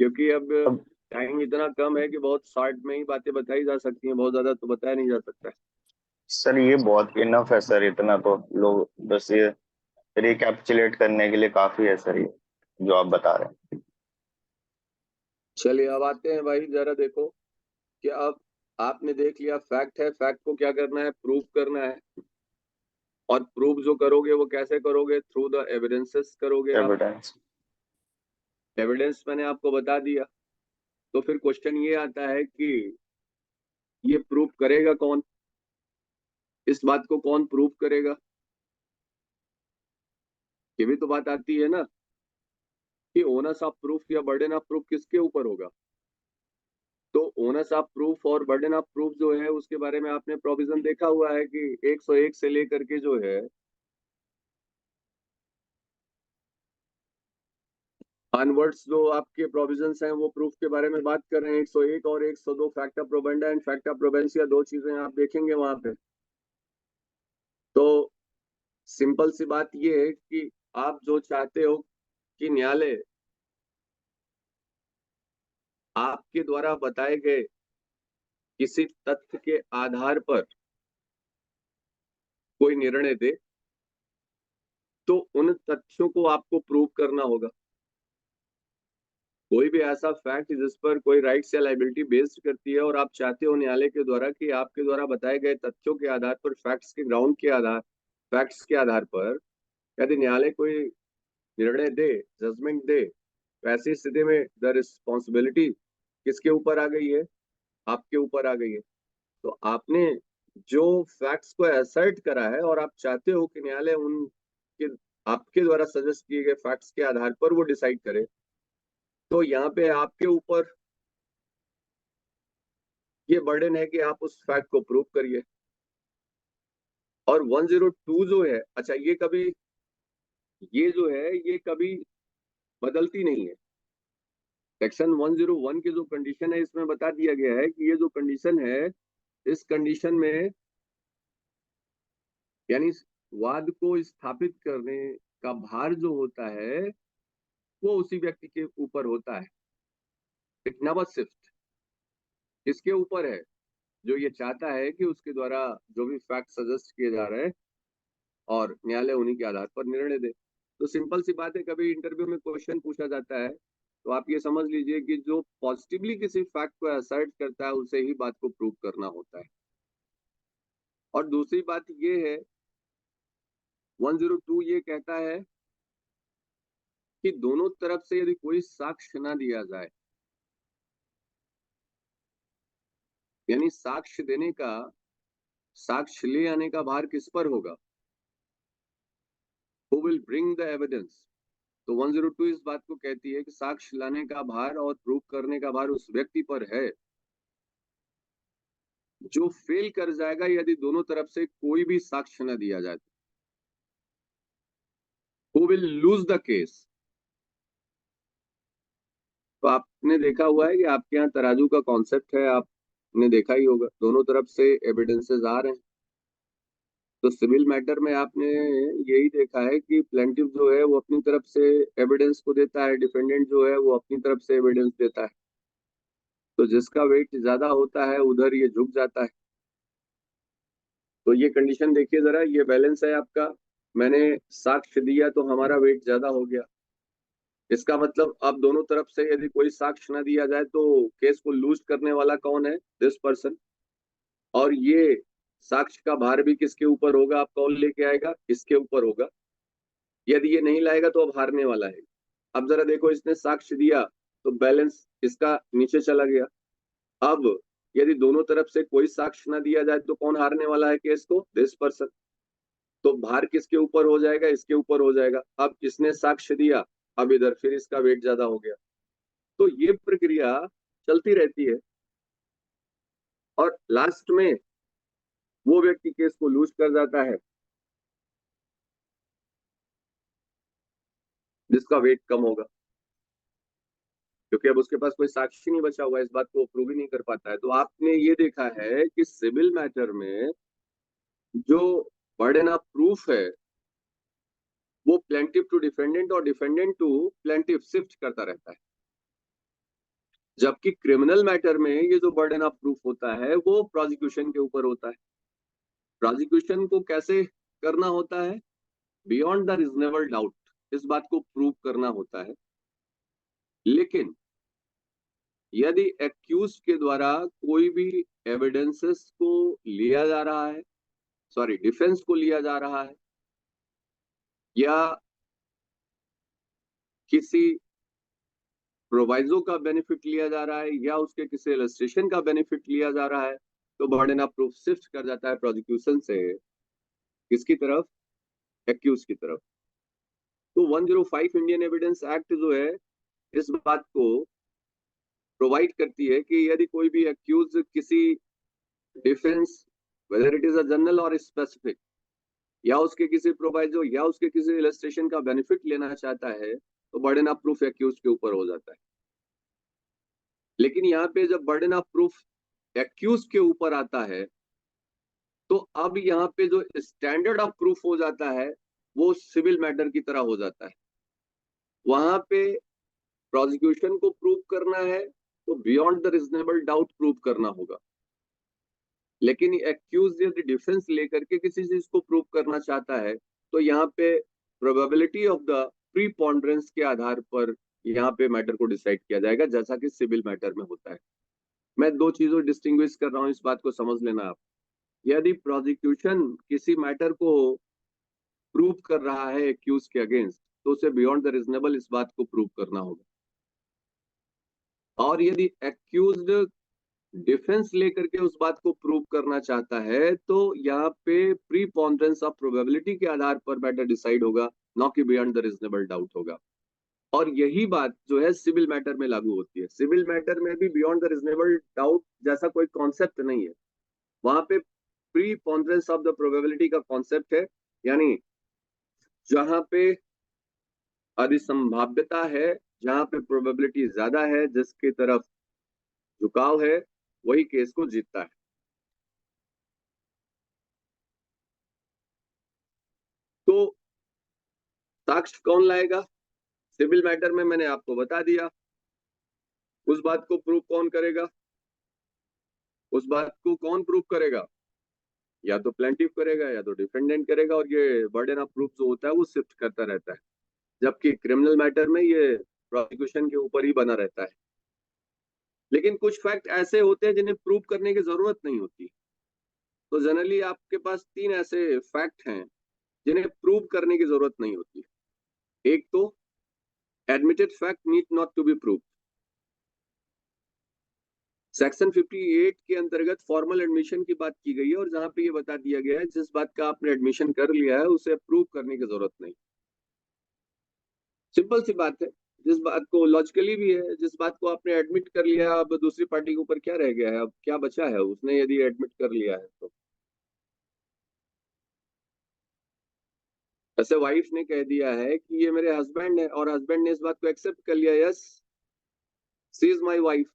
क्योंकि अब अब टाइम इतना कम है कि बहुत शॉर्ट में ही बातें बताई जा सकती हैं, बहुत ज्यादा तो बताया नहीं जा सकता। सर ये बहुत इनफ है सर, इतना तो लोग बस ये रिकैप्चुलेट करने के लिए काफी है सर, ये जो आप बता रहे हैं। चलिए अब आते हैं भाई, जरा देखो कि अब आपने देख लिया फैक्ट है, फैक्ट को क्या करना है, प्रूव करना है। और प्रूव जो करोगे वो कैसे करोगे, थ्रू द एविडेंसेस करोगे आप। एविडेंस। एविडेंस मैंने आपको बता दिया। तो फिर क्वेश्चन ये आता है कि ये प्रूव करेगा कौन? इस बात को कौन प्रूव करेगा? ये भी तो बात आती है ना कि ओनस ऑफ प्रूफ या बर्डन ऑफ प्रूफ किसके ऊपर होगा। तो ओनस ऑफ प्रूफ और बर्डन ऑफ प्रूफ जो है उसके बारे में आपने प्रोविजन देखा हुआ है कि 101 से लेकर के जो है ऑनवर्ड्स जो आपके प्रोविजंस हैं वो प्रूफ के बारे में बात कर रहे हैं। 101 और 102 fact of probanda and fact of probantia, दो चीजें आप देखेंगे वहां पे। तो सिंपल सी बात ये है कि आप जो चाहते हो कि न्यायालय आपके द्वारा बताए गए किसी तथ्य के आधार पर कोई निर्णय दे, तो उन तथ्यों को आपको प्रूव करना होगा। कोई भी ऐसा फैक्ट जिस पर कोई राइट्स या लाइबिलिटी बेस्ड करती है और आप चाहते हो न्यायालय के द्वारा कि आपके द्वारा बताए गए तथ्यों के आधार पर, फैक्ट्स के आधार पर यदि न्यायालय कोई निर्णय दे, जजमेंट दे, तो ऐसी स्थिति में द रिस्पॉन्सिबिलिटी किसके ऊपर आ गई है? आपके ऊपर आ गई है। तो आपने जो फैक्ट्स को असर्ट करा है और आप चाहते हो कि न्यायालय उनके आपके द्वारा सजेस्ट किए गए फैक्ट्स के आधार पर वो डिसाइड करे, तो यहाँ पे आपके ऊपर ये बर्डन है कि आप उस फैक्ट को प्रूव करिए। और 102 जो है, अच्छा ये जो है ये कभी बदलती नहीं है। सेक्शन 101 की जो कंडीशन है इसमें बता दिया गया है कि ये जो कंडीशन है, इस कंडीशन में यानी वाद को स्थापित करने का भार जो होता है वो उसी व्यक्ति के ऊपर होता है। It never shift. किसके ऊपर है? जो ये चाहता है कि उसके द्वारा जो भी फैक्ट सजेस्ट किए जा रहे हैं और न्यायालय उन्हीं के आधार पर निर्णय दे। तो सिंपल सी बात है, कभी इंटरव्यू में क्वेश्चन पूछा जाता है तो आप ये समझ लीजिए कि जो पॉजिटिवली किसी फैक्ट को असर्ट करता है उसे ही बात को प्रूव करना होता है। और दूसरी बात ये है, 102 ये कहता है कि दोनों तरफ से यदि कोई साक्ष्य ना दिया जाए, यानी साक्ष्य ले आने का भार किस पर होगा? Who will bring the evidence. तो 102 इस बात को कहती है कि साक्ष्य लाने का भार और प्रूव करने का भार उस व्यक्ति पर है जो फेल कर जाएगा यदि दोनों तरफ से कोई भी साक्ष्य न दिया जाए। Who will lose the case. तो आपने देखा हुआ है कि आपके यहाँ तराजू का कॉन्सेप्ट है, आपने देखा ही होगा, दोनों तरफ से एविडेंसेस आ रहे हैं। तो सिविल मैटर में आपने यही देखा है कि प्लेंटिफ जो है वो अपनी तरफ से एविडेंस को देता है, डिफेंडेंट जो है वो अपनी तरफ से एविडेंस देता है। तो जिसका वेट ज्यादा होता है उधर ये झुक जाता है। तो ये कंडीशन देखिए जरा, ये बैलेंस है आपका। मैंने साक्ष्य दिया तो हमारा वेट ज्यादा हो गया। इसका मतलब अब दोनों तरफ से यदि कोई साक्ष्य न दिया जाए तो केस को लूज करने वाला कौन है? This person. और ये साक्ष्य का भार भी किसके ऊपर होगा? आप कौन लेके आएगा? इसके ऊपर होगा। यदि ये नहीं लाएगा तो अब हारने वाला है। अब जरा देखो, इसने साक्ष्य दिया तो बैलेंस इसका नीचे चला गया। अब यदि दोनों तरफ से कोई साक्ष्य न दिया जाए तो कौन हारने वाला है केस को? This person. तो भार किसके ऊपर हो जाएगा? इसके ऊपर हो जाएगा। अब इसने साक्ष्य दिया, अब इधर फिर इसका वेट ज्यादा हो गया। तो ये प्रक्रिया चलती रहती है और लास्ट में वो व्यक्ति केस को लूज कर जाता है जिसका वेट कम होगा, क्योंकि अब उसके पास कोई साक्षी नहीं बचा हुआ, इस बात को प्रूव ही नहीं कर पाता है। तो आपने ये देखा है कि सिविल मैटर में जो बर्डन ऑफ प्रूफ है वो प्लेंटिफ टू डिफेंडेंट और डिफेंडेंट टू प्लेंटिफ शिफ्ट करता रहता है। जबकि क्रिमिनल मैटर में ये जो बर्डन ऑफ प्रूफ होता है वो प्रोसिक्यूशन के ऊपर होता है। प्रोसिक्यूशन को कैसे करना होता है? बियॉन्ड द रीजनेबल डाउट, इस बात को प्रूव करना होता है। लेकिन यदि एक्यूज के द्वारा कोई भी एविडेंसेस को लिया जा रहा है, सॉरी डिफेंस को लिया जा रहा है, या किसी प्रोवाइजो का बेनिफिट लिया जा रहा है, या उसके किसी इलस्ट्रेशन का बेनिफिट लिया जा रहा है, तो बर्डन ऑफ प्रूफ शिफ्ट कर जाता है प्रोसिक्यूशन से किसकी तरफ, एक्यूज की तरफ। तो 105 इंडियन एविडेंस एक्ट जो है इस बात को प्रोवाइड करती है कि यदि कोई भी एक्यूज किसी defence, whether it is a general और स्पेसिफिक, या उसके किसी प्रोवाइजो या उसके किसी इलस्ट्रेशन का बेनिफिट लेना चाहता है, तो बर्डन ऑफ प्रूफ एक्यूज के ऊपर हो जाता है। लेकिन यहाँ पे जब बर्डन ऑफ प्रूफ एक्यूज के ऊपर आता है, तो अब यहाँ पे जो स्टैंडर्ड ऑफ प्रूफ हो जाता है वो सिविल मैटर की तरह हो जाता है। वहां पे प्रोसिक्यूशन को प्रूव करना है तो beyond the reasonable doubt prove करना होगा, लेकिन एक्यूज यदि डिफेंस लेकर के किसी चीज को प्रूव करना चाहता है तो यहाँ पे प्रोबेबिलिटी ऑफ द प्रीपॉन्डरेंस के आधार पर यहाँ पे मैटर को डिसाइड किया जाएगा, जैसा कि सिविल मैटर में होता है। मैं दो चीजों डिस्टिंग्विश कर रहा हूँ, इस बात को समझ लेना आप। यदि प्रोसिक्यूशन किसी मैटर को प्रूव कर रहा है एक्यूज के अगेंस्ट, तो उसे बियॉन्ड द रीजनेबल इस बात को प्रूव करना होगा। और यदि एक्यूज्ड डिफेंस लेकर के उस बात को प्रूव करना चाहता है तो यहाँ पे प्रीपॉन्डरेंस ऑफ प्रोबेबिलिटी के आधार पर मैटर डिसाइड होगा, न कि बियॉन्ड द रीजनेबल डाउट होगा। और यही बात जो है सिविल मैटर में लागू होती है। सिविल मैटर में भी बियॉन्ड द रीजनेबल डाउट जैसा कोई कॉन्सेप्ट नहीं है, वहां पे प्रीपॉन्डरेंस ऑफ द प्रोबेबिलिटी का कॉन्सेप्ट है, यानी जहां पे अधिसंभाव्यता है, जहां पे प्रोबेबिलिटी ज्यादा है, जिसकी तरफ झुकाव है, वही केस को जीतता है। तो साक्ष्य कौन लाएगा? सिविल मैटर में मैंने आपको बता दिया। उस बात को प्रूव कौन करेगा? उस बात को कौन प्रूव करेगा? या तो प्लेंटिफ करेगा या तो डिफेंडेंट करेगा, और ये बर्डन ऑफ प्रूफ जो होता है वो शिफ्ट करता रहता है। जबकि क्रिमिनल मैटर में ये प्रोसिक्यूशन के ऊपर ही बना रहता है। लेकिन कुछ फैक्ट ऐसे होते हैं जिन्हें प्रूव करने की जरूरत नहीं होती। तो जनरली आपके पास तीन ऐसे फैक्ट हैं जिन्हें प्रूव करने की जरूरत नहीं होती। एक तो admitted fact need not to be prove. Section 58 के अंतर्गत फॉर्मल एडमिशन की बात की गई है, और जहां पे ये बता दिया गया है जिस बात का आपने एडमिशन कर लिया है उसे प्रूव करने की जरूरत नहीं। सिंपल सी बात है। जिस बात को लॉजिकली भी है, जिस बात को आपने एडमिट कर लिया, अब दूसरी पार्टी के ऊपर क्या रह गया है? अब क्या बचा है? उसने यदि एडमिट कर लिया है तो ऐसे वाइफ ने कह दिया है कि ये मेरे हस्बैंड है, और हस्बैंड ने इस बात को एक्सेप्ट कर लिया, yes she is my wife,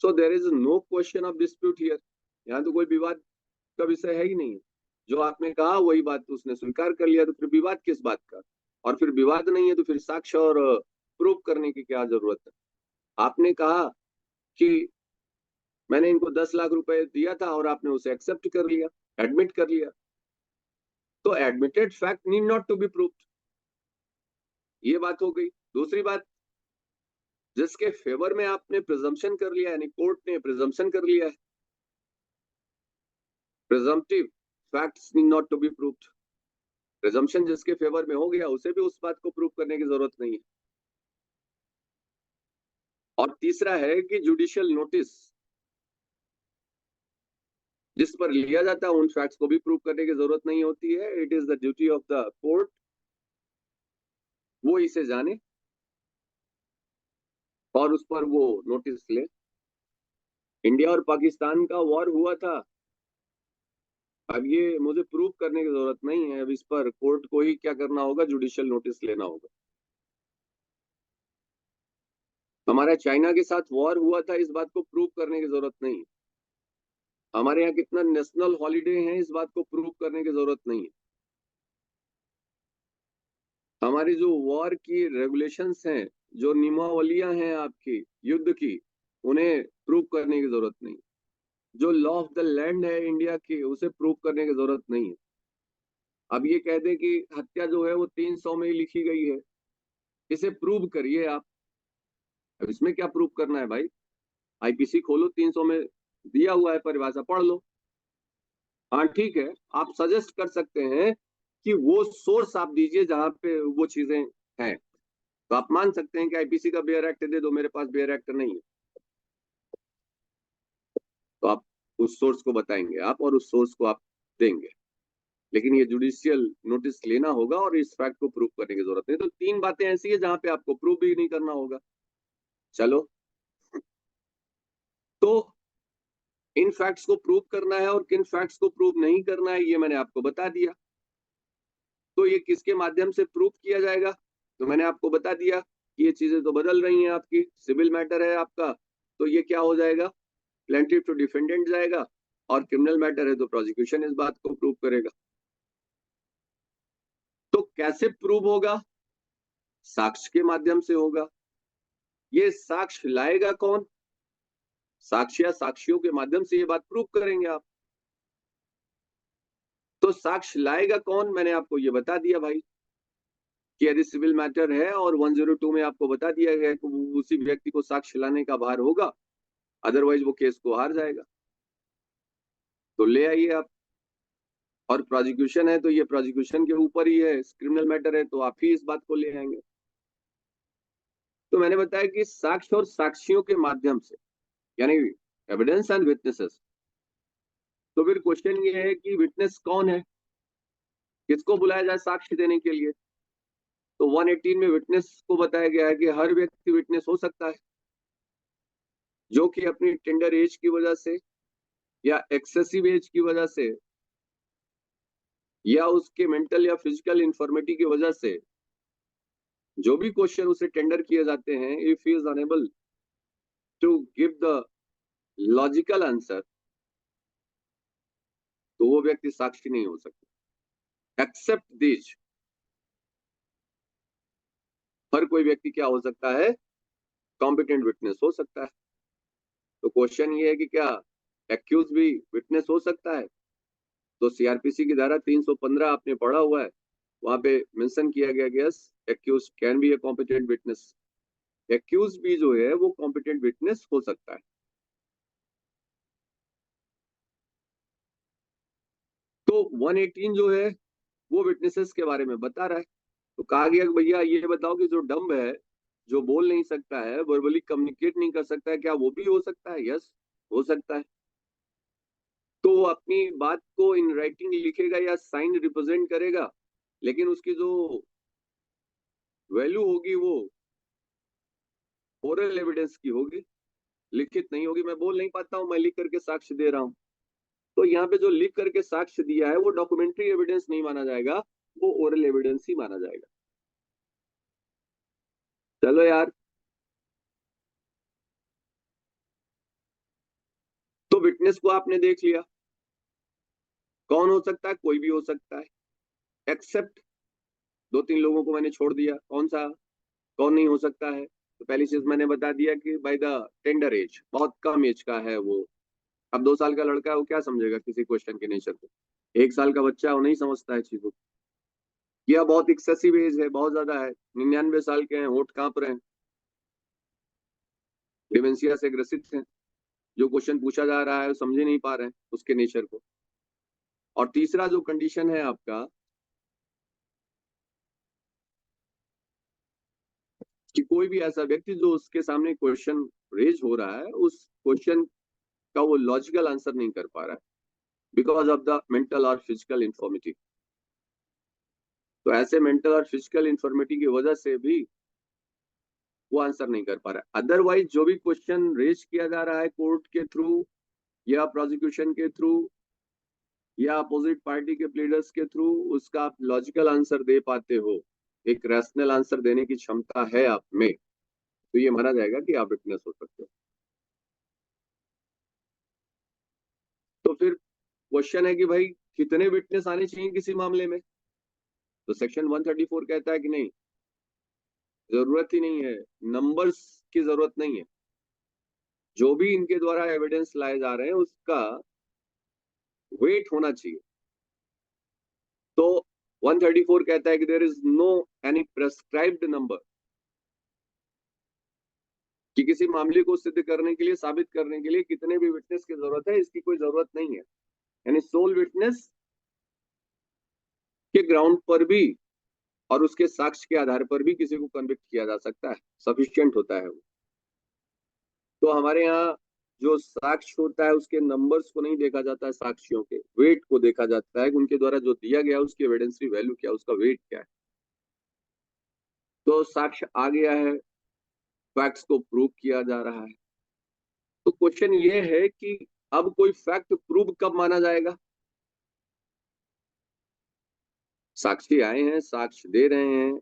so there is no question of dispute here. यहाँ तो कोई विवाद का विषय है ही नहीं। जो आपने कहा वही बात उसने स्वीकार कर लिया, तो फिर विवाद किस बात का? और फिर विवाद नहीं है तो फिर साक्ष्य और प्रूफ करने की क्या जरूरत है? आपने कहा कि मैंने इनको 10 लाख रुपए दिया था और आपने उसे एक्सेप्ट कर लिया, एडमिट कर लिया, तो admitted fact need not to be proved. ये बात हो गई। दूसरी बात, जिसके फेवर में आपने प्रिजम्पशन कर लिया, यानी कोर्ट ने प्रिजम्पशन कर लिया है, presumptive facts need not to be proved. Presumption जिसके फेवर में हो गया उसे भी उस बात को प्रूव करने की जरूरत नहीं है। और तीसरा है कि जुडिशियल नोटिस जिस पर लिया जाता है उन फैक्ट्स को भी प्रूव करने की जरूरत नहीं होती है। It is the duty of the court, वो इसे जाने और उस पर वो नोटिस ले। इंडिया और पाकिस्तान का वॉर हुआ था, अब ये मुझे प्रूव करने की जरूरत नहीं है, अब इस पर कोर्ट को ही क्या करना होगा, जुडिशियल नोटिस लेना होगा। हमारा चाइना के साथ वॉर हुआ था, इस बात को प्रूव करने की जरूरत नहीं है। हमारे यहाँ कितना नेशनल हॉलीडे हैं, इस बात को प्रूव करने की जरूरत नहीं है। हमारी जो वॉर की रेगुलेशंस हैं, जो नियमावलियां हैं आपकी युद्ध की, उन्हें प्रूव करने की जरूरत नहीं। जो लॉ ऑफ द लैंड है इंडिया की, उसे प्रूव करने की जरूरत नहीं है। अब ये कह दें कि हत्या जो है वो 300 में ही लिखी गई है, इसे प्रूव करिए आप। अब इसमें क्या प्रूव करना है भाई? आईपीसी खोलो, 300 में दिया हुआ है, परिभाषा पढ़ लो। हाँ ठीक है, आप सजेस्ट कर सकते हैं कि वो सोर्स आप दीजिए जहां पे वो चीजें हैं, तो आप मान सकते हैं कि आईपीसी का बेयर एक्ट दे दो, मेरे पास बेयर एक्ट नहीं है, तो आप उस सोर्स को बताएंगे आप और उस सोर्स को आप देंगे, लेकिन ये जुडिशियल नोटिस लेना होगा और इस फैक्ट को प्रूव करने की जरूरत नहीं। तो 3 बातें ऐसी है जहां पे आपको प्रूव भी नहीं करना होगा। चलो, तो इन फैक्ट्स को प्रूव करना है और किन फैक्ट्स को प्रूव नहीं करना है ये मैंने आपको बता दिया। तो ये किसके माध्यम से प्रूव किया जाएगा, तो मैंने आपको बता दिया कि ये चीजें तो बदल रही हैं आपकी। सिविल मैटर है आपका, तो ये क्या हो जाएगा, प्लेंटिफ टू डिफेंडेंट जाएगा, और क्रिमिनल मैटर है तो प्रोसिक्यूशन इस बात को प्रूव करेगा। तो कैसे प्रूव होगा, साक्ष्य के माध्यम से होगा। ये साक्ष्य लाएगा कौन, साक्ष्य या साक्षियों के माध्यम से ये बात प्रूव करेंगे आप। तो साक्ष्य लाएगा कौन, मैंने आपको ये बता दिया भाई कि यदि सिविल मैटर है और 102 में आपको बता दिया गया कि उसी व्यक्ति को साक्ष्य लाने का भार होगा, अदरवाइज वो केस को हार जाएगा। तो ले आइए आप। और प्रोसिक्यूशन है तो ये प्रोसिक्यूशन के ऊपर ही है, क्रिमिनल मैटर है तो आप ही इस बात को ले आएंगे। तो मैंने बताया कि साक्ष्य और साक्षियों के माध्यम से, यानी एविडेंस एंड विटनेसेस। तो फिर क्वेश्चन ये है कि विटनेस कौन है, किसको बुलाया जाए साक्ष्य देने के लिए। तो 118 में विटनेस को बताया गया है कि हर व्यक्ति विटनेस हो सकता है जो कि अपनी टेंडर एज की वजह से या एक्सेसिव एज की वजह से या उसके मेंटल या फिजिकल इंफॉर्मिटी की वजह से जो भी क्वेश्चन उसे टेंडर किए जाते हैं, if he is unable to give the logical answer, तो वो व्यक्ति साक्षी नहीं हो सकता। एक्सेप्ट दिस, हर कोई व्यक्ति क्या हो सकता है, कॉम्पिटेंट विटनेस हो सकता है। तो क्वेश्चन ये है कि क्या एक्यूज भी विटनेस हो सकता है। तो सीआरपीसी की धारा 315 आपने पढ़ा हुआ है, वहां पे मेंशन किया गया कि yes, accused can be a competent witness. Accused भी जो है वो कॉम्पिटेंट विटनेस हो सकता है। तो 118 जो है वो विटनेसेस के बारे में बता रहा है। तो कहा गया कि भैया ये बताओ कि जो डम्ब है, जो बोल नहीं सकता है, वर्बली कम्युनिकेट नहीं कर सकता है, क्या वो भी हो सकता है। यस, हो सकता है। तो वो अपनी बात को इन राइटिंग लिखेगा या साइन रिप्रेजेंट करेगा, लेकिन उसकी जो वैल्यू होगी वो ओरल एविडेंस की होगी, लिखित नहीं होगी। मैं बोल नहीं पाता हूं, मैं लिख करके साक्ष्य दे रहा हूं। तो यहाँ पे जो लिख करके साक्ष्य दिया है वो डॉक्यूमेंट्री एविडेंस नहीं माना जाएगा, वो ओरल एविडेंस ही माना जाएगा। चलो यार, तो विटनेस को आपने देख लिया, कौन हो सकता है, कोई भी हो सकता है, एक्सेप्ट 2-3 लोगों को मैंने छोड़ दिया। कौन सा, कौन नहीं हो सकता है। तो पहली चीज मैंने बता दिया कि बाय द टेंडर एज, बहुत कम एज का है वो। अब 2 साल का लड़का है, वो क्या समझेगा किसी क्वेश्चन के नेचर को। 1 साल का बच्चा है, वो नहीं समझता है चीजों को। या बहुत एक्सेसिव एज है, बहुत ज्यादा है, 99 साल के हैं, होठ कांप रहे हैं, डिमेंशिया से ग्रसित हैं, जो क्वेश्चन पूछा जा रहा है वो समझ ही नहीं पा रहे हैं उसके नेचर को। और तीसरा जो कंडीशन है आपका कि कोई भी ऐसा व्यक्ति जो उसके सामने क्वेश्चन रेज हो रहा है, उस क्वेश्चन का वो लॉजिकल आंसर नहीं कर पा रहा है बिकॉज ऑफ द मेंटल और फिजिकल इंफॉर्मिटी। तो ऐसे मेंटल और फिजिकल इंफॉर्मिटी की वजह से भी वो आंसर नहीं कर पा रहा है। अदरवाइज जो भी क्वेश्चन रेज किया जा रहा है कोर्ट के थ्रू या प्रोसिक्यूशन के थ्रू या अपोजिट पार्टी के प्लीडर्स के थ्रू, उसका आप लॉजिकल आंसर दे पाते हो, एक रैशनल आंसर देने की क्षमता है आप में, तो ये माना जाएगा कि आप विटनेस हो सकते हो। तो फिर क्वेश्चन है कि भाई कितने विटनेस आने चाहिए किसी मामले में। तो सेक्शन 134 कहता है कि नहीं, जरूरत ही नहीं है, नंबर्स की जरूरत नहीं है, जो भी इनके द्वारा एविडेंस लाए जा रहे हैं उसका वेट होना चाहिए। तो 134 कहता है कि there is no any prescribed number, कि किसी मामले को सिद्ध करने के लिए, साबित करने के लिए कितने भी विटनेस की जरूरत है, इसकी कोई जरूरत नहीं है। यानी सोल विटनेस के ग्राउंड पर भी और उसके साक्ष्य के आधार पर भी किसी को कन्विक्ट किया जा सकता है, सफिशिएंट होता है वो। तो हमारे यहाँ जो साक्ष्य होता है उसके नंबर्स को नहीं देखा जाता है, साक्ष्यों के वेट को देखा जाता है, उनके द्वारा जो दिया गया उसकी एविडेंसरी वैल्यू क्या है, उसका वेट क्या है। तो साक्ष्य आ गया है, फैक्ट्स को प्रूव किया जा रहा है। तो क्वेश्चन ये है कि अब कोई फैक्ट प्रूव कब माना जाएगा। साक्षी आए हैं, साक्ष्य दे रहे हैं,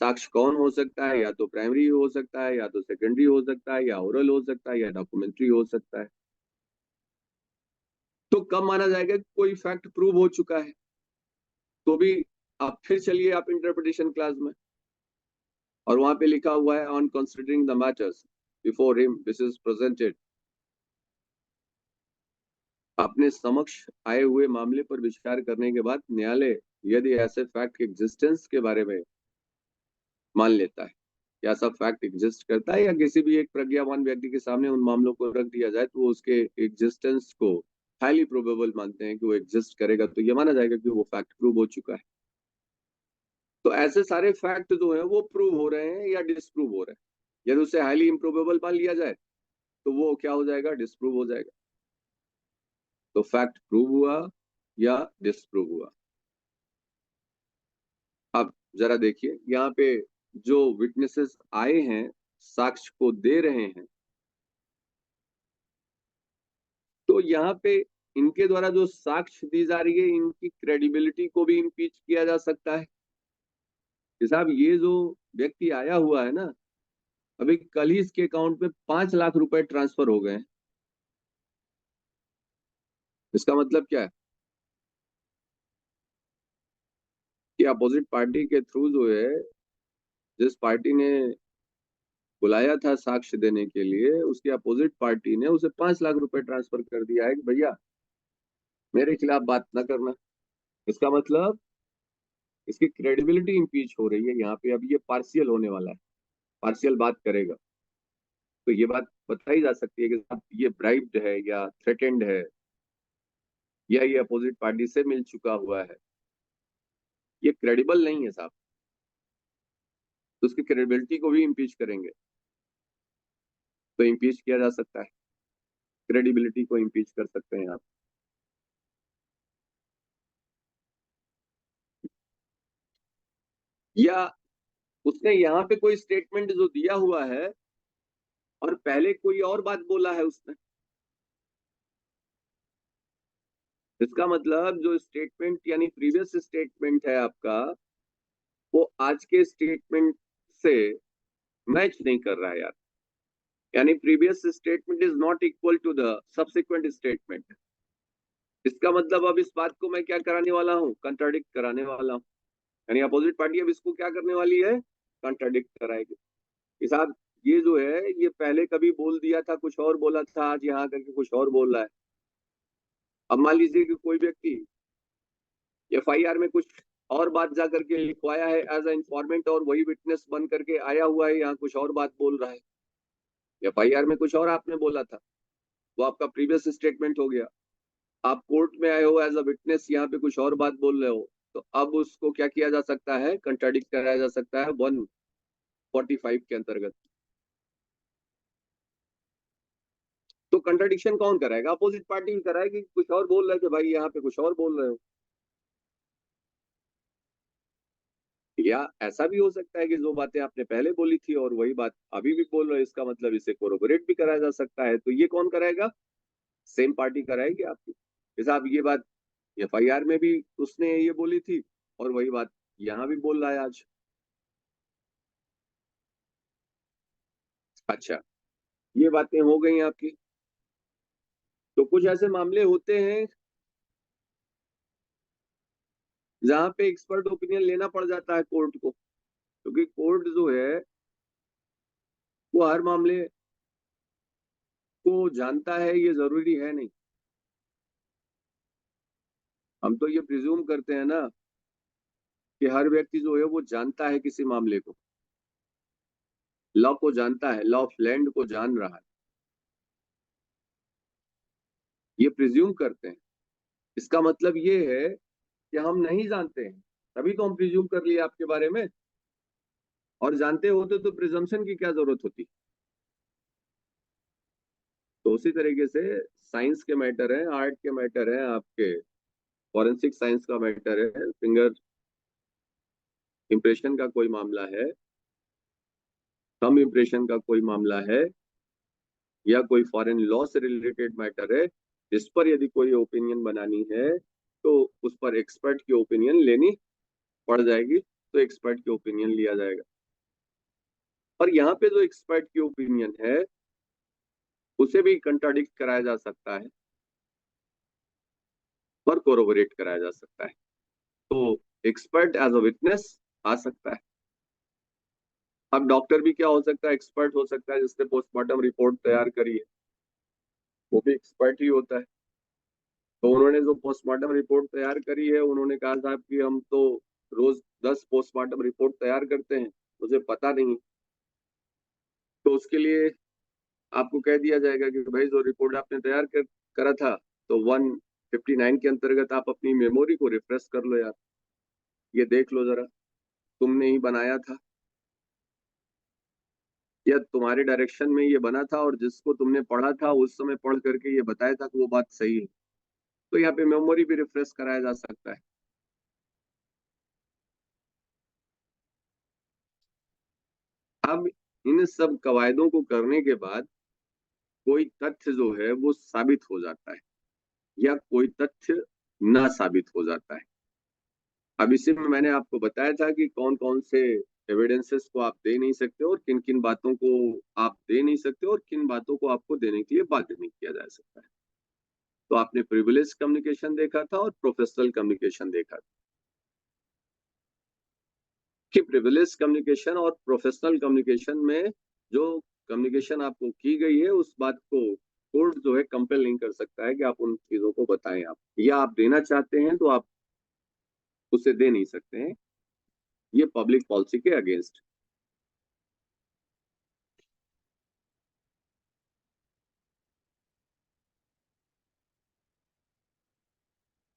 साक्ष्य कौन हो सकता है, या तो प्राइमरी हो सकता है, या तो सेकेंडरी हो सकता है, या ओरल हो सकता है, या डॉक्यूमेंट्री हो सकता है। तो कब माना जाएगा कि कोई फैक्ट प्रूव हो चुका है। तो भी अब फिर चलिए आप इंटरप्रिटेशन क्लास में, और वहां पे लिखा हुआ है on considering the matters before him this is presented. अपने समक्ष आए हुए मामले पर विचार करने के बाद न्यायालय यदि ऐसे फैक्ट के एग्जिस्टेंस के बारे में मान लेता है कि ऐसा फैक्ट एग्जिस्ट करता है, या किसी भी एक प्रज्ञावान व्यक्ति के सामने उन मामलों को रख दिया जाए, तो वो उसके एग्जिस्टेंस को हाईली प्रोबेबल मानते हैं कि वो एग्जिस्ट करेगा, तो ये माना जाएगा कि वो फैक्ट प्रूव हो चुका है। तो ऐसे सारे फैक्ट जो है वो प्रूव हो रहे हैं या डिसप्रूव हो रहे हैं। यदि उसे हाईली इम्प्रोबेबल मान लिया जाए तो वो क्या हो जाएगा, डिसप्रूव हो जाएगा। तो फैक्ट प्रूव हुआ या डिसप्रूव हुआ। अब जरा देखिए यहाँ पे जो विटनेसेस आए हैं, साक्ष्य को दे रहे हैं, तो यहाँ पे इनके द्वारा जो साक्ष्य दी जा रही है, इनकी क्रेडिबिलिटी को भी इम्पीच किया जा सकता है कि साहब ये जो व्यक्ति आया हुआ है ना, अभी कल ही इसके अकाउंट में 5 लाख रुपए ट्रांसफर हो गए हैं। इसका मतलब क्या है कि अपोजिट पार्टी के थ्रू जो है, जिस पार्टी ने बुलाया था साक्ष्य देने के लिए, उसके अपोजिट पार्टी ने उसे 5 लाख रुपए ट्रांसफर कर दिया है कि भैया मेरे खिलाफ बात ना करना। इसका मतलब इसकी क्रेडिबिलिटी इंपीच हो रही है यहाँ पे। अब ये पार्शियल होने वाला है, पार्शियल बात करेगा, तो ये बात बताई जा सकती है कि साहब ये ब्राइब्ड है या थ्रेटेंड है, या ये अपोजिट पार्टी से मिल चुका हुआ है। ये क्रेडिबल नहीं है साहब, तो उसकी क्रेडिबिलिटी को भी इम्पीच करेंगे, तो इम्पीच किया जा सकता है, क्रेडिबिलिटी को इम्पीच कर सकते हैं आप। या उसने यहाँ पे कोई स्टेटमेंट जो दिया हुआ है और पहले कोई और बात बोला है उसने। इसका मतलब जो स्टेटमेंट यानी प्रीवियस स्टेटमेंट है आपका, वो आज के स्टेटमेंट से मैच नहीं कर रहा है यार। यानी previous statement is not equal to the subsequent statement. इसका मतलब अब इस बात को मैं क्या कराने वाला हूँ, कंट्राडिक्ट कराने वाला हूँ। यानी अपोजिट पार्टी अब इसको क्या करने वाली है, कंट्राडिक्ट कराएगी कि साहब ये जो है ये पहले कभी बोल दिया था कुछ और बोला था, आज यहाँ करके कुछ और बोल रहा है। अब मान लीजिए कि कोई व्यक्ति एफआईआर में कुछ और बात जा करके लिखवाया है एज अ इंफॉर्मेंट, और वही विटनेस बन करके आया हुआ है, यहाँ कुछ और बात बोल रहा है। एफआईआर में कुछ और आपने बोला था, वो आपका प्रीवियस स्टेटमेंट हो गया। आप कोर्ट में आए हो एज अ विटनेस, यहाँ पे कुछ और बात बोल रहे हो, तो अब उसको क्या किया जा सकता है, कंट्राडिक्ट कराया जा सकता है 145 के अंतर्गत। तो कंट्राडिक्शन कौन कराएगा, अपोजिट पार्टी भी कराएगी, कुछ और बोल रहे थे भाई यहाँ पे कुछ और बोल रहे हो। या ऐसा भी हो सकता है कि जो बातें आपने पहले बोली थी और वही बात अभी भी बोल रहे हो, इसका मतलब इसे कोरोबोरेट भी कराया जा सकता है। तो ये कौन कराएगा, सेम पार्टी कराएगी आपकी। जैसे आप ये बात एफआईआर में भी उसने ये बोली थी और वही बात यहाँ भी बोल रहा है आज। अच्छा, ये बातें हो गई आपकी। तो कुछ ऐसे मामले होते हैं जहां पे एक्सपर्ट ओपिनियन लेना पड़ जाता है कोर्ट को, क्योंकि कोर्ट जो है वो हर मामले को जानता है, ये जरूरी है नहीं। हम तो ये प्रिज्यूम करते हैं ना कि हर व्यक्ति जो है वो जानता है किसी मामले को, लॉ को जानता है, लॉ ऑफ लैंड को जान रहा है, ये प्रिज्यूम करते हैं। इसका मतलब ये है कि हम नहीं जानते हैं, तभी तो हम प्रिज्यूम कर लिए आपके बारे में। और जानते होते तो प्रिजम्पशन की क्या जरूरत होती। तो उसी तरीके से साइंस के मैटर है, आर्ट के मैटर है, आपके फॉरेंसिक साइंस का मैटर है, फिंगर इम्प्रेशन का कोई मामला है, थंब इम्प्रेशन का कोई मामला है, या कोई फॉरेन लॉ से रिलेटेड मैटर है, जिस पर यदि कोई ओपिनियन बनानी है तो उस पर एक्सपर्ट की ओपिनियन लेनी पड़ जाएगी, तो एक्सपर्ट की ओपिनियन लिया जाएगा। और यहाँ पे जो एक्सपर्ट की ओपिनियन है उसे भी कंट्राडिक्ट कराया जा सकता है और कोरोबोरेट कराया जा सकता है। तो एक्सपर्ट एज अ विटनेस आ सकता है। अब डॉक्टर भी क्या हो सकता है, एक्सपर्ट हो सकता है, जिसने पोस्टमार्टम रिपोर्ट तैयार करी है वो भी एक्सपर्ट ही होता है। तो उन्होंने जो पोस्टमार्टम रिपोर्ट तैयार करी है, उन्होंने कहा साहब कि हम तो रोज 10 पोस्टमार्टम रिपोर्ट तैयार करते हैं, मुझे पता नहीं। तो उसके लिए आपको कह दिया जाएगा कि भाई जो रिपोर्ट आपने तैयार करा था, तो 159 के अंतर्गत आप अपनी मेमोरी को रिफ्रेश कर लो यार, ये देख लो जरा, तुमने ही बनाया था या तुम्हारे डायरेक्शन में ये बना था, और जिसको तुमने पढ़ा था उस समय पढ़ करके ये बताया था कि वो बात सही है। तो यहाँ पे मेमोरी भी रिफ्रेश कराया जा सकता है। अब इन सब कवायदों को करने के बाद कोई तथ्य जो है वो साबित हो जाता है या कोई तथ्य ना साबित हो जाता है। अब इसी में मैंने आपको बताया था कि कौन कौन से एविडेंसेस को आप दे नहीं सकते और किन किन बातों को आप दे नहीं सकते और किन बातों को आपको देने के लिए बाध्य नहीं किया जा सकता है। तो आपने प्रिविलेज कम्युनिकेशन देखा था और प्रोफेशनल कम्युनिकेशन देखा था कि प्रिविलेज कम्युनिकेशन और प्रोफेशनल कम्युनिकेशन में जो कम्युनिकेशन आपको की गई है उस बात को कोर्ट जो है कंपेल नहीं कर सकता है कि आप उन चीजों को बताएं। आप या आप देना चाहते हैं तो आप उसे दे नहीं सकते हैं, ये पब्लिक पॉलिसी के अगेंस्ट।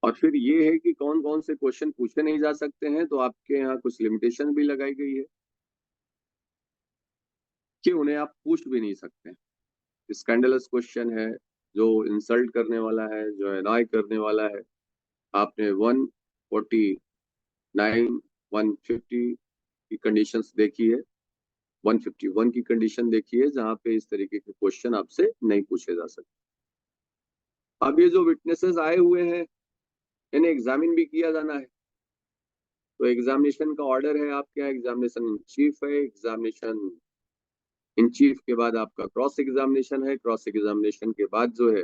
और फिर ये है कि कौन कौन से क्वेश्चन पूछे नहीं जा सकते हैं, तो आपके यहाँ कुछ लिमिटेशन भी लगाई गई है कि उन्हें आप पूछ भी नहीं सकते। स्कैंडलस क्वेश्चन है, जो इंसल्ट करने वाला है, जो एनॉय करने वाला है। आपने 149 150 की कंडीशंस देखी है, 151 की कंडीशन देखी है, जहां पे इस तरीके के क्वेश्चन आपसे नहीं पूछे जा सकते। अब ये जो विटनेसेस आए हुए हैं इन्हें एग्जामिन भी किया जाना है, तो एग्जामिनेशन का ऑर्डर है आपके यहाँ, एग्जामिनेशन इन चीफ है, एग्जामिनेशन इन चीफ के बाद आपका क्रॉस एग्जामिनेशन है, क्रॉस एग्जामिनेशन के बाद जो है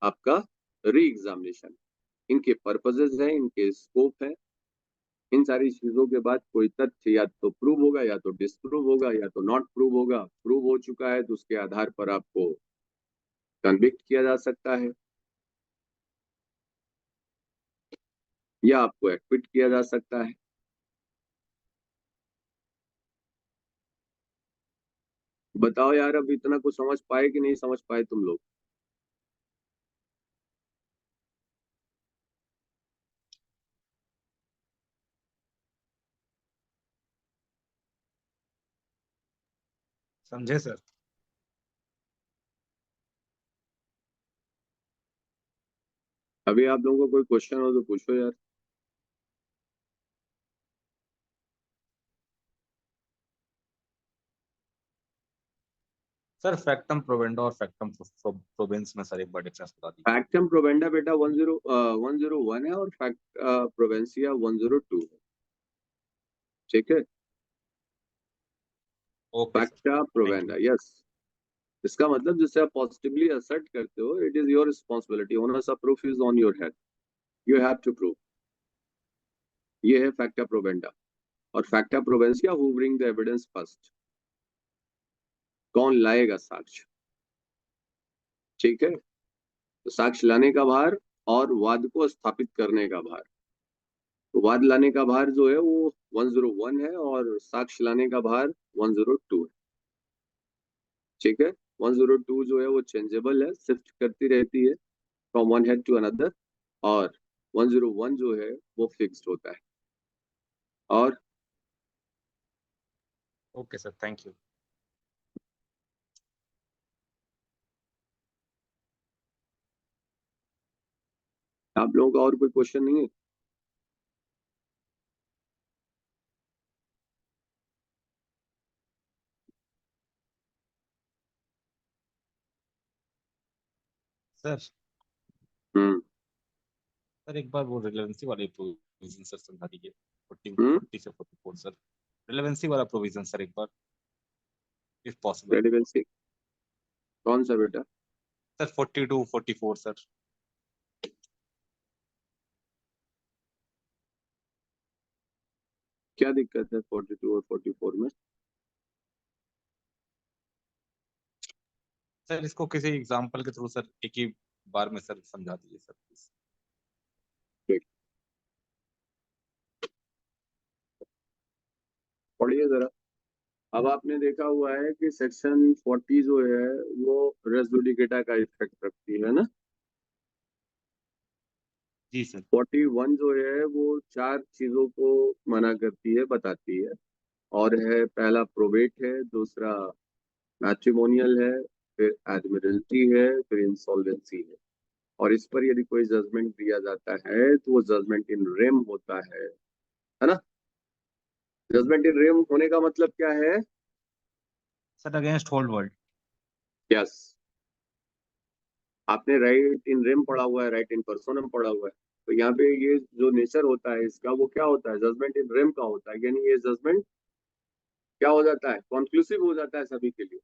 आपका री एग्जामिनेशन। इनके पर्पजेज हैं, इनके स्कोप है। इन सारी चीजों के बाद कोई तथ्य या तो प्रूव होगा या तो डिस्प्रूव होगा या तो नॉट प्रूव होगा। प्रूव हो चुका है तो उसके आधार पर आपको कन्विक्ट किया जा सकता है या आपको एक्विट किया जा सकता है। बताओ यार, अब इतना कुछ समझ पाए कि नहीं समझ पाए तुम लोग? समझे सर। अभी आप लोगों को कोई क्वेश्चन हो तो पूछो यार। सर फैक्टम प्रोवेंडा और फैक्टम प्रोबेंस में सर एक बार डिफरेंस बता दीजिए। फैक्टम प्रोवेंडा बेटा 101 है और फैक्ट प्रोवेंसिया 102 है। ठीक है, okay sir, facta thank probanda, you. Yes. इसका मतलब जिससे आप पॉजिटिवली असर्ट करते हो, it is your responsibility, onus of proof is on your head, you have to prove. ये है फैक्टा प्रोवेंडा। और facta probantia, who bring the evidence first, कौन लाएगा साक्ष्य। ठीक है, तो साक्ष्य लाने का भार और वाद को स्थापित करने का भार, तो वाद लाने का भार जो है वो 101 है और साक्ष्य लाने का भार 102 है। ठीक है, 102 जो है वो चेंजेबल है, शिफ्ट करती रहती है from one head to another, और 101 जो है वो फिक्स्ड होता है। और ओके सर, थैंक यू। आप लोगों का और कोई क्वेश्चन नहीं है? सर हम्म। सर एक बार वो रिलेवेंसी वाले प्रोविजन सर समझा दीजिए, 40 हम्म। 40 से 44 सर, रिलेवेंसी वाला प्रोविजन सर एक बार इफ पॉसिबल। रेलिवेंसी कौन सा बेटा? Sir 42 44 sir. क्या दिक्कत है 42 और 44 में? सर इसको किसी एग्जांपल के थ्रू सर एक ही बार में सर समझा दीजिए सर प्लीज। ठीक, पढ़िए जरा। अब आपने देखा हुआ है कि सेक्शन 40 जो है वो रेस जुडिकेटा का इफेक्ट रखती है ना। जी सर। 41 जो है वो चार चीजों को मना करती है, बताती है। और है, पहला प्रोबेट है, दूसरा मैट्रिमोनियल है, फिर एडमिरल्टी है, फिर इंसॉल्वेंसी है। और इस पर यदि कोई जजमेंट दिया जाता है तो वो जजमेंट इन रेम होता है ना। जजमेंट इन रेम होने का मतलब क्या है? Sir against whole world. Yes, आपने राइट इन रेम पढ़ा हुआ है, राइट इन पर्सोनम पढ़ा हुआ है। तो यहाँ पे ये जो नेचर होता है इसका, वो क्या होता है? जजमेंट इन रेम का होता है, यानी ये जजमेंट क्या हो जाता है? कॉन्क्लूसिव हो जाता है सभी के लिए।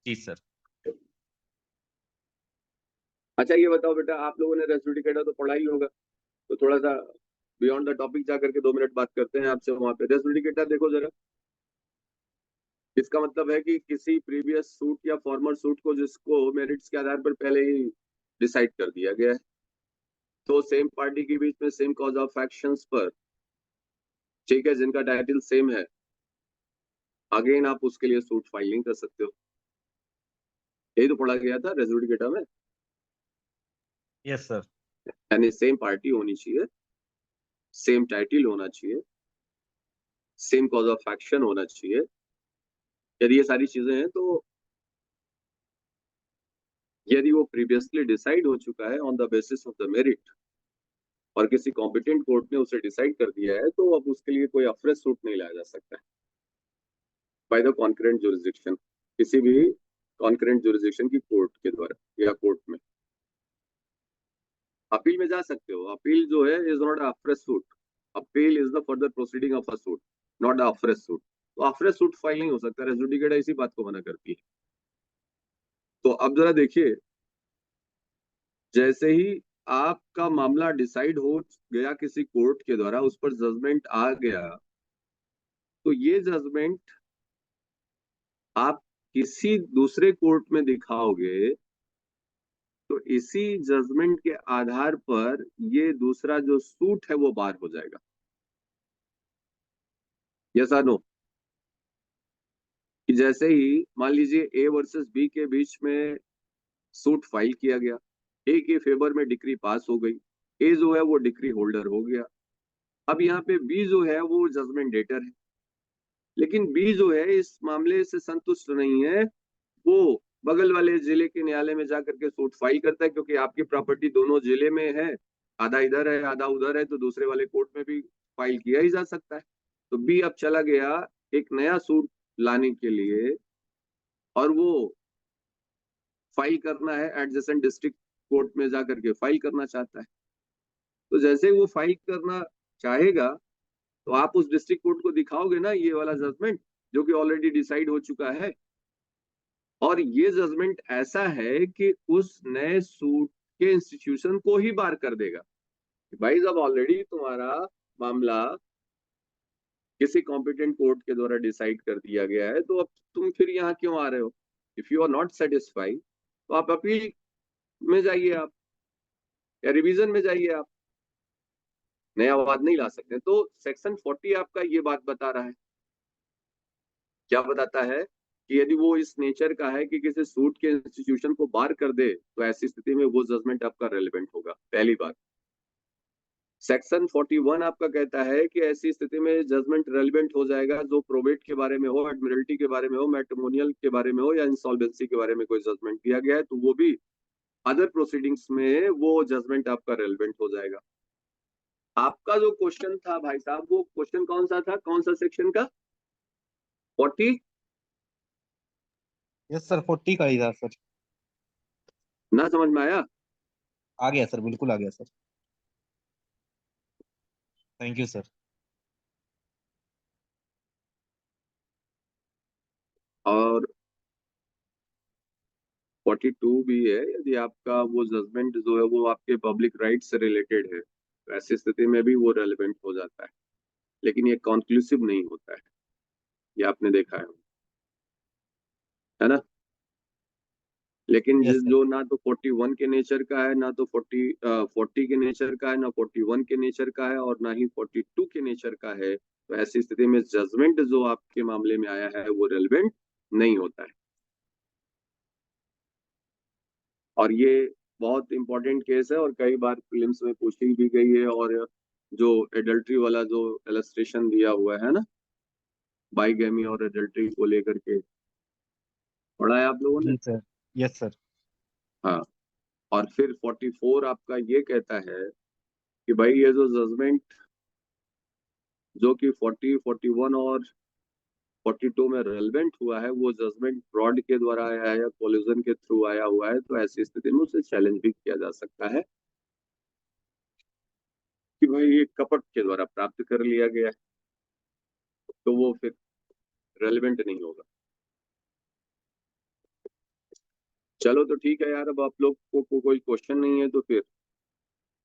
जी सर। अच्छा ये बताओ बेटा, आप लोगों ने रेस जुडिकेटा तो पढ़ा ही होगा, तो थोड़ा सा बियॉन्ड द टॉपिक जा करके 2 मिनट बात करते हैं आपसे। वहां पे रेस जुडिकेटा देखो जरा। इसका मतलब है कि किसी प्रीवियस सूट या फॉर्मर सूट को, जिसको मेरिट्स के आधार पर पहले ही डिसाइड कर दिया गया है, तो सेम पार्टी के बीच में सेम कॉज ऑफ एक्शंस पर, ठीक है, जिनका टाइटल सेम है, अगेन आप उसके लिए सूट फाइलिंग कर सकते हो। यही तो पढ़ा गया था रेस जुडिकेटा में। Yes sir. यानी सेम पार्टी होनी चाहिए, सेम टाइटल होना चाहिए, सेम कॉज ऑफ एक्शन होना चाहिए। यदि ये सारी चीजें हैं तो यदि वो प्रीवियसली डिसाइड हो चुका है on the basis of the merit, और किसी कॉम्पिटेंट कोर्ट ने उसे डिसाइड कर दिया है, तो अब उसके लिए कोई अफ्रेश सूट नहीं लाया जा सकता है बाय द कॉन्करेंट जुरिस्डिक्शन, किसी भी कॉन्करेंट जुरिस्डिक्शन की कोर्ट के द्वारा या कोर्ट में। अपील में जा सकते हो। अपील जो है is not afresh suit. Appeal is the further proceeding of a suit, not the afresh suit. तो अफ्रेश सूट फाइल नहीं हो सकता, रेस जुडिकेटा इसी बात को मना करती है। तो अब जरा देखिए, जैसे ही आपका मामला डिसाइड हो गया किसी कोर्ट के द्वारा, उस पर जजमेंट आ गया, तो ये जजमेंट आप किसी दूसरे कोर्ट में दिखाओगे, तो इसी जजमेंट के आधार पर ये दूसरा जो सूट है वो बार हो जाएगा। यस और नो? कि जैसे ही मान लीजिए ए वर्सेस बी के बीच में सूट फाइल किया गया, ए के फेवर में डिक्री पास हो गई, ए जो है वो डिक्री होल्डर हो गया। अब यहाँ पे बी जो है वो जजमेंट डेटर है, लेकिन बी जो है इस मामले से संतुष्ट नहीं है। वो बगल वाले जिले के न्यायालय में जाकर के सूट फाइल करता है, क्योंकि आपकी प्रॉपर्टी दोनों जिले में है, आधा इधर है आधा उधर है, तो दूसरे वाले कोर्ट में भी फाइल किया ही जा सकता है। तो बी अब चला गया एक नया सूट लाने के लिए, और वो फाइल करना है एडजेसेंट डिस्ट्रिक्ट कोर्ट में जाकर के फाइल करना चाहता है। तो जैसे वो फाइल करना चाहेगा, तो आप उस डिस्ट्रिक्ट कोर्ट को दिखाओगे ना ये वाला जजमेंट, जो कि ऑलरेडी डिसाइड हो चुका है। और ये जजमेंट ऐसा है कि उस नए सूट के इंस्टीट्यूशन को ही बार कर देगा कि भाई जब ऑलरेडी तुम्हारा मामला किसी कॉम्पिटेंट कोर्ट के द्वारा डिसाइड कर दिया गया है, तो अब तुम फिर यहाँ क्यों आ रहे हो? If you are not satisfied, तो आप अपील में जाइए, आप या रिवीजन में जाइए, आप नया वाद नहीं ला सकते। तो सेक्शन 40 आपका ये बात बता रहा है। क्या बताता है? कि यदि वो इस नेचर का है कि किसी सूट के इंस्टीट्यूशन को बार कर दे, तो ऐसी स्थिति में वो जजमेंट आपका रेलिवेंट होगा, पहली बात। सेक्शन 41 आपका कहता है कि ऐसी स्थिति में जजमेंट रेलिवेंट हो जाएगा जो प्रोबेट के बारे में हो, एडमिरल्टी के बारे में हो, मैट्रिमोनियल के बारे में हो, या इंसॉल्वेंसी के बारे में कोई जजमेंट दिया गया है, तो वो भी अदर प्रोसीडिंग्स में वो जजमेंट आपका रेलेवेंट हो जाएगा। आपका जो क्वेश्चन था भाई साहब, वो क्वेश्चन कौन सा था, कौन सा सेक्शन का? 40 यस सर, 40 का ही था सर। ना समझ में आया? आ गया सर, बिल्कुल आ गया सर। Thank you sir. और 42 भी है, यदि आपका वो जजमेंट जो है वो आपके पब्लिक राइट से रिलेटेड है तो ऐसी स्थिति में भी वो रेलेवेंट हो जाता है, लेकिन ये कॉन्क्लूसिव नहीं होता है, ये आपने देखा है ना? लेकिन यस सर। जो ना तो 41 के नेचर का है, ना तो 40 के नेचर का है, ना 41 के नेचर का है, और ना ही 42 के नेचर का है, तो ऐसी स्थिति में जजमेंट जो आपके मामले में आया है वो रेलेवेंट नहीं होता है। और ये बहुत इंपॉर्टेंट केस है और कई बार फिल्म्स में पूछी भी गई है, और जो एडल्ट्री वाला जो इलस्ट्रेशन दिया हुआ है ना, बाइगेमी और एडल्ट्री को लेकर के, पढ़ा है आप लोगों ने? जी सर। Yes sir. हाँ। और फिर 44 आपका ये कहता है कि भाई ये जो जजमेंट जो कि 40, 41 और 42 में रेलेवेंट हुआ है, वो जजमेंट फ्रॉड के द्वारा आया है या कोलिजन के थ्रू आया हुआ है, तो ऐसी स्थिति में उसे चैलेंज भी किया जा सकता है कि भाई ये कपट के द्वारा प्राप्त कर लिया गया है, तो वो फिर रेलेवेंट नहीं होगा। चलो तो ठीक है यार, अब आप लोग को कोई क्वेश्चन नहीं है तो फिर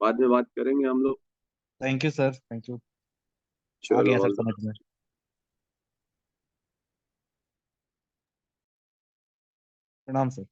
बाद में बात करेंगे हम लोग। Thank you sir, thank you. आ चलो गया सर ऑल समझ में। प्रणाम सर।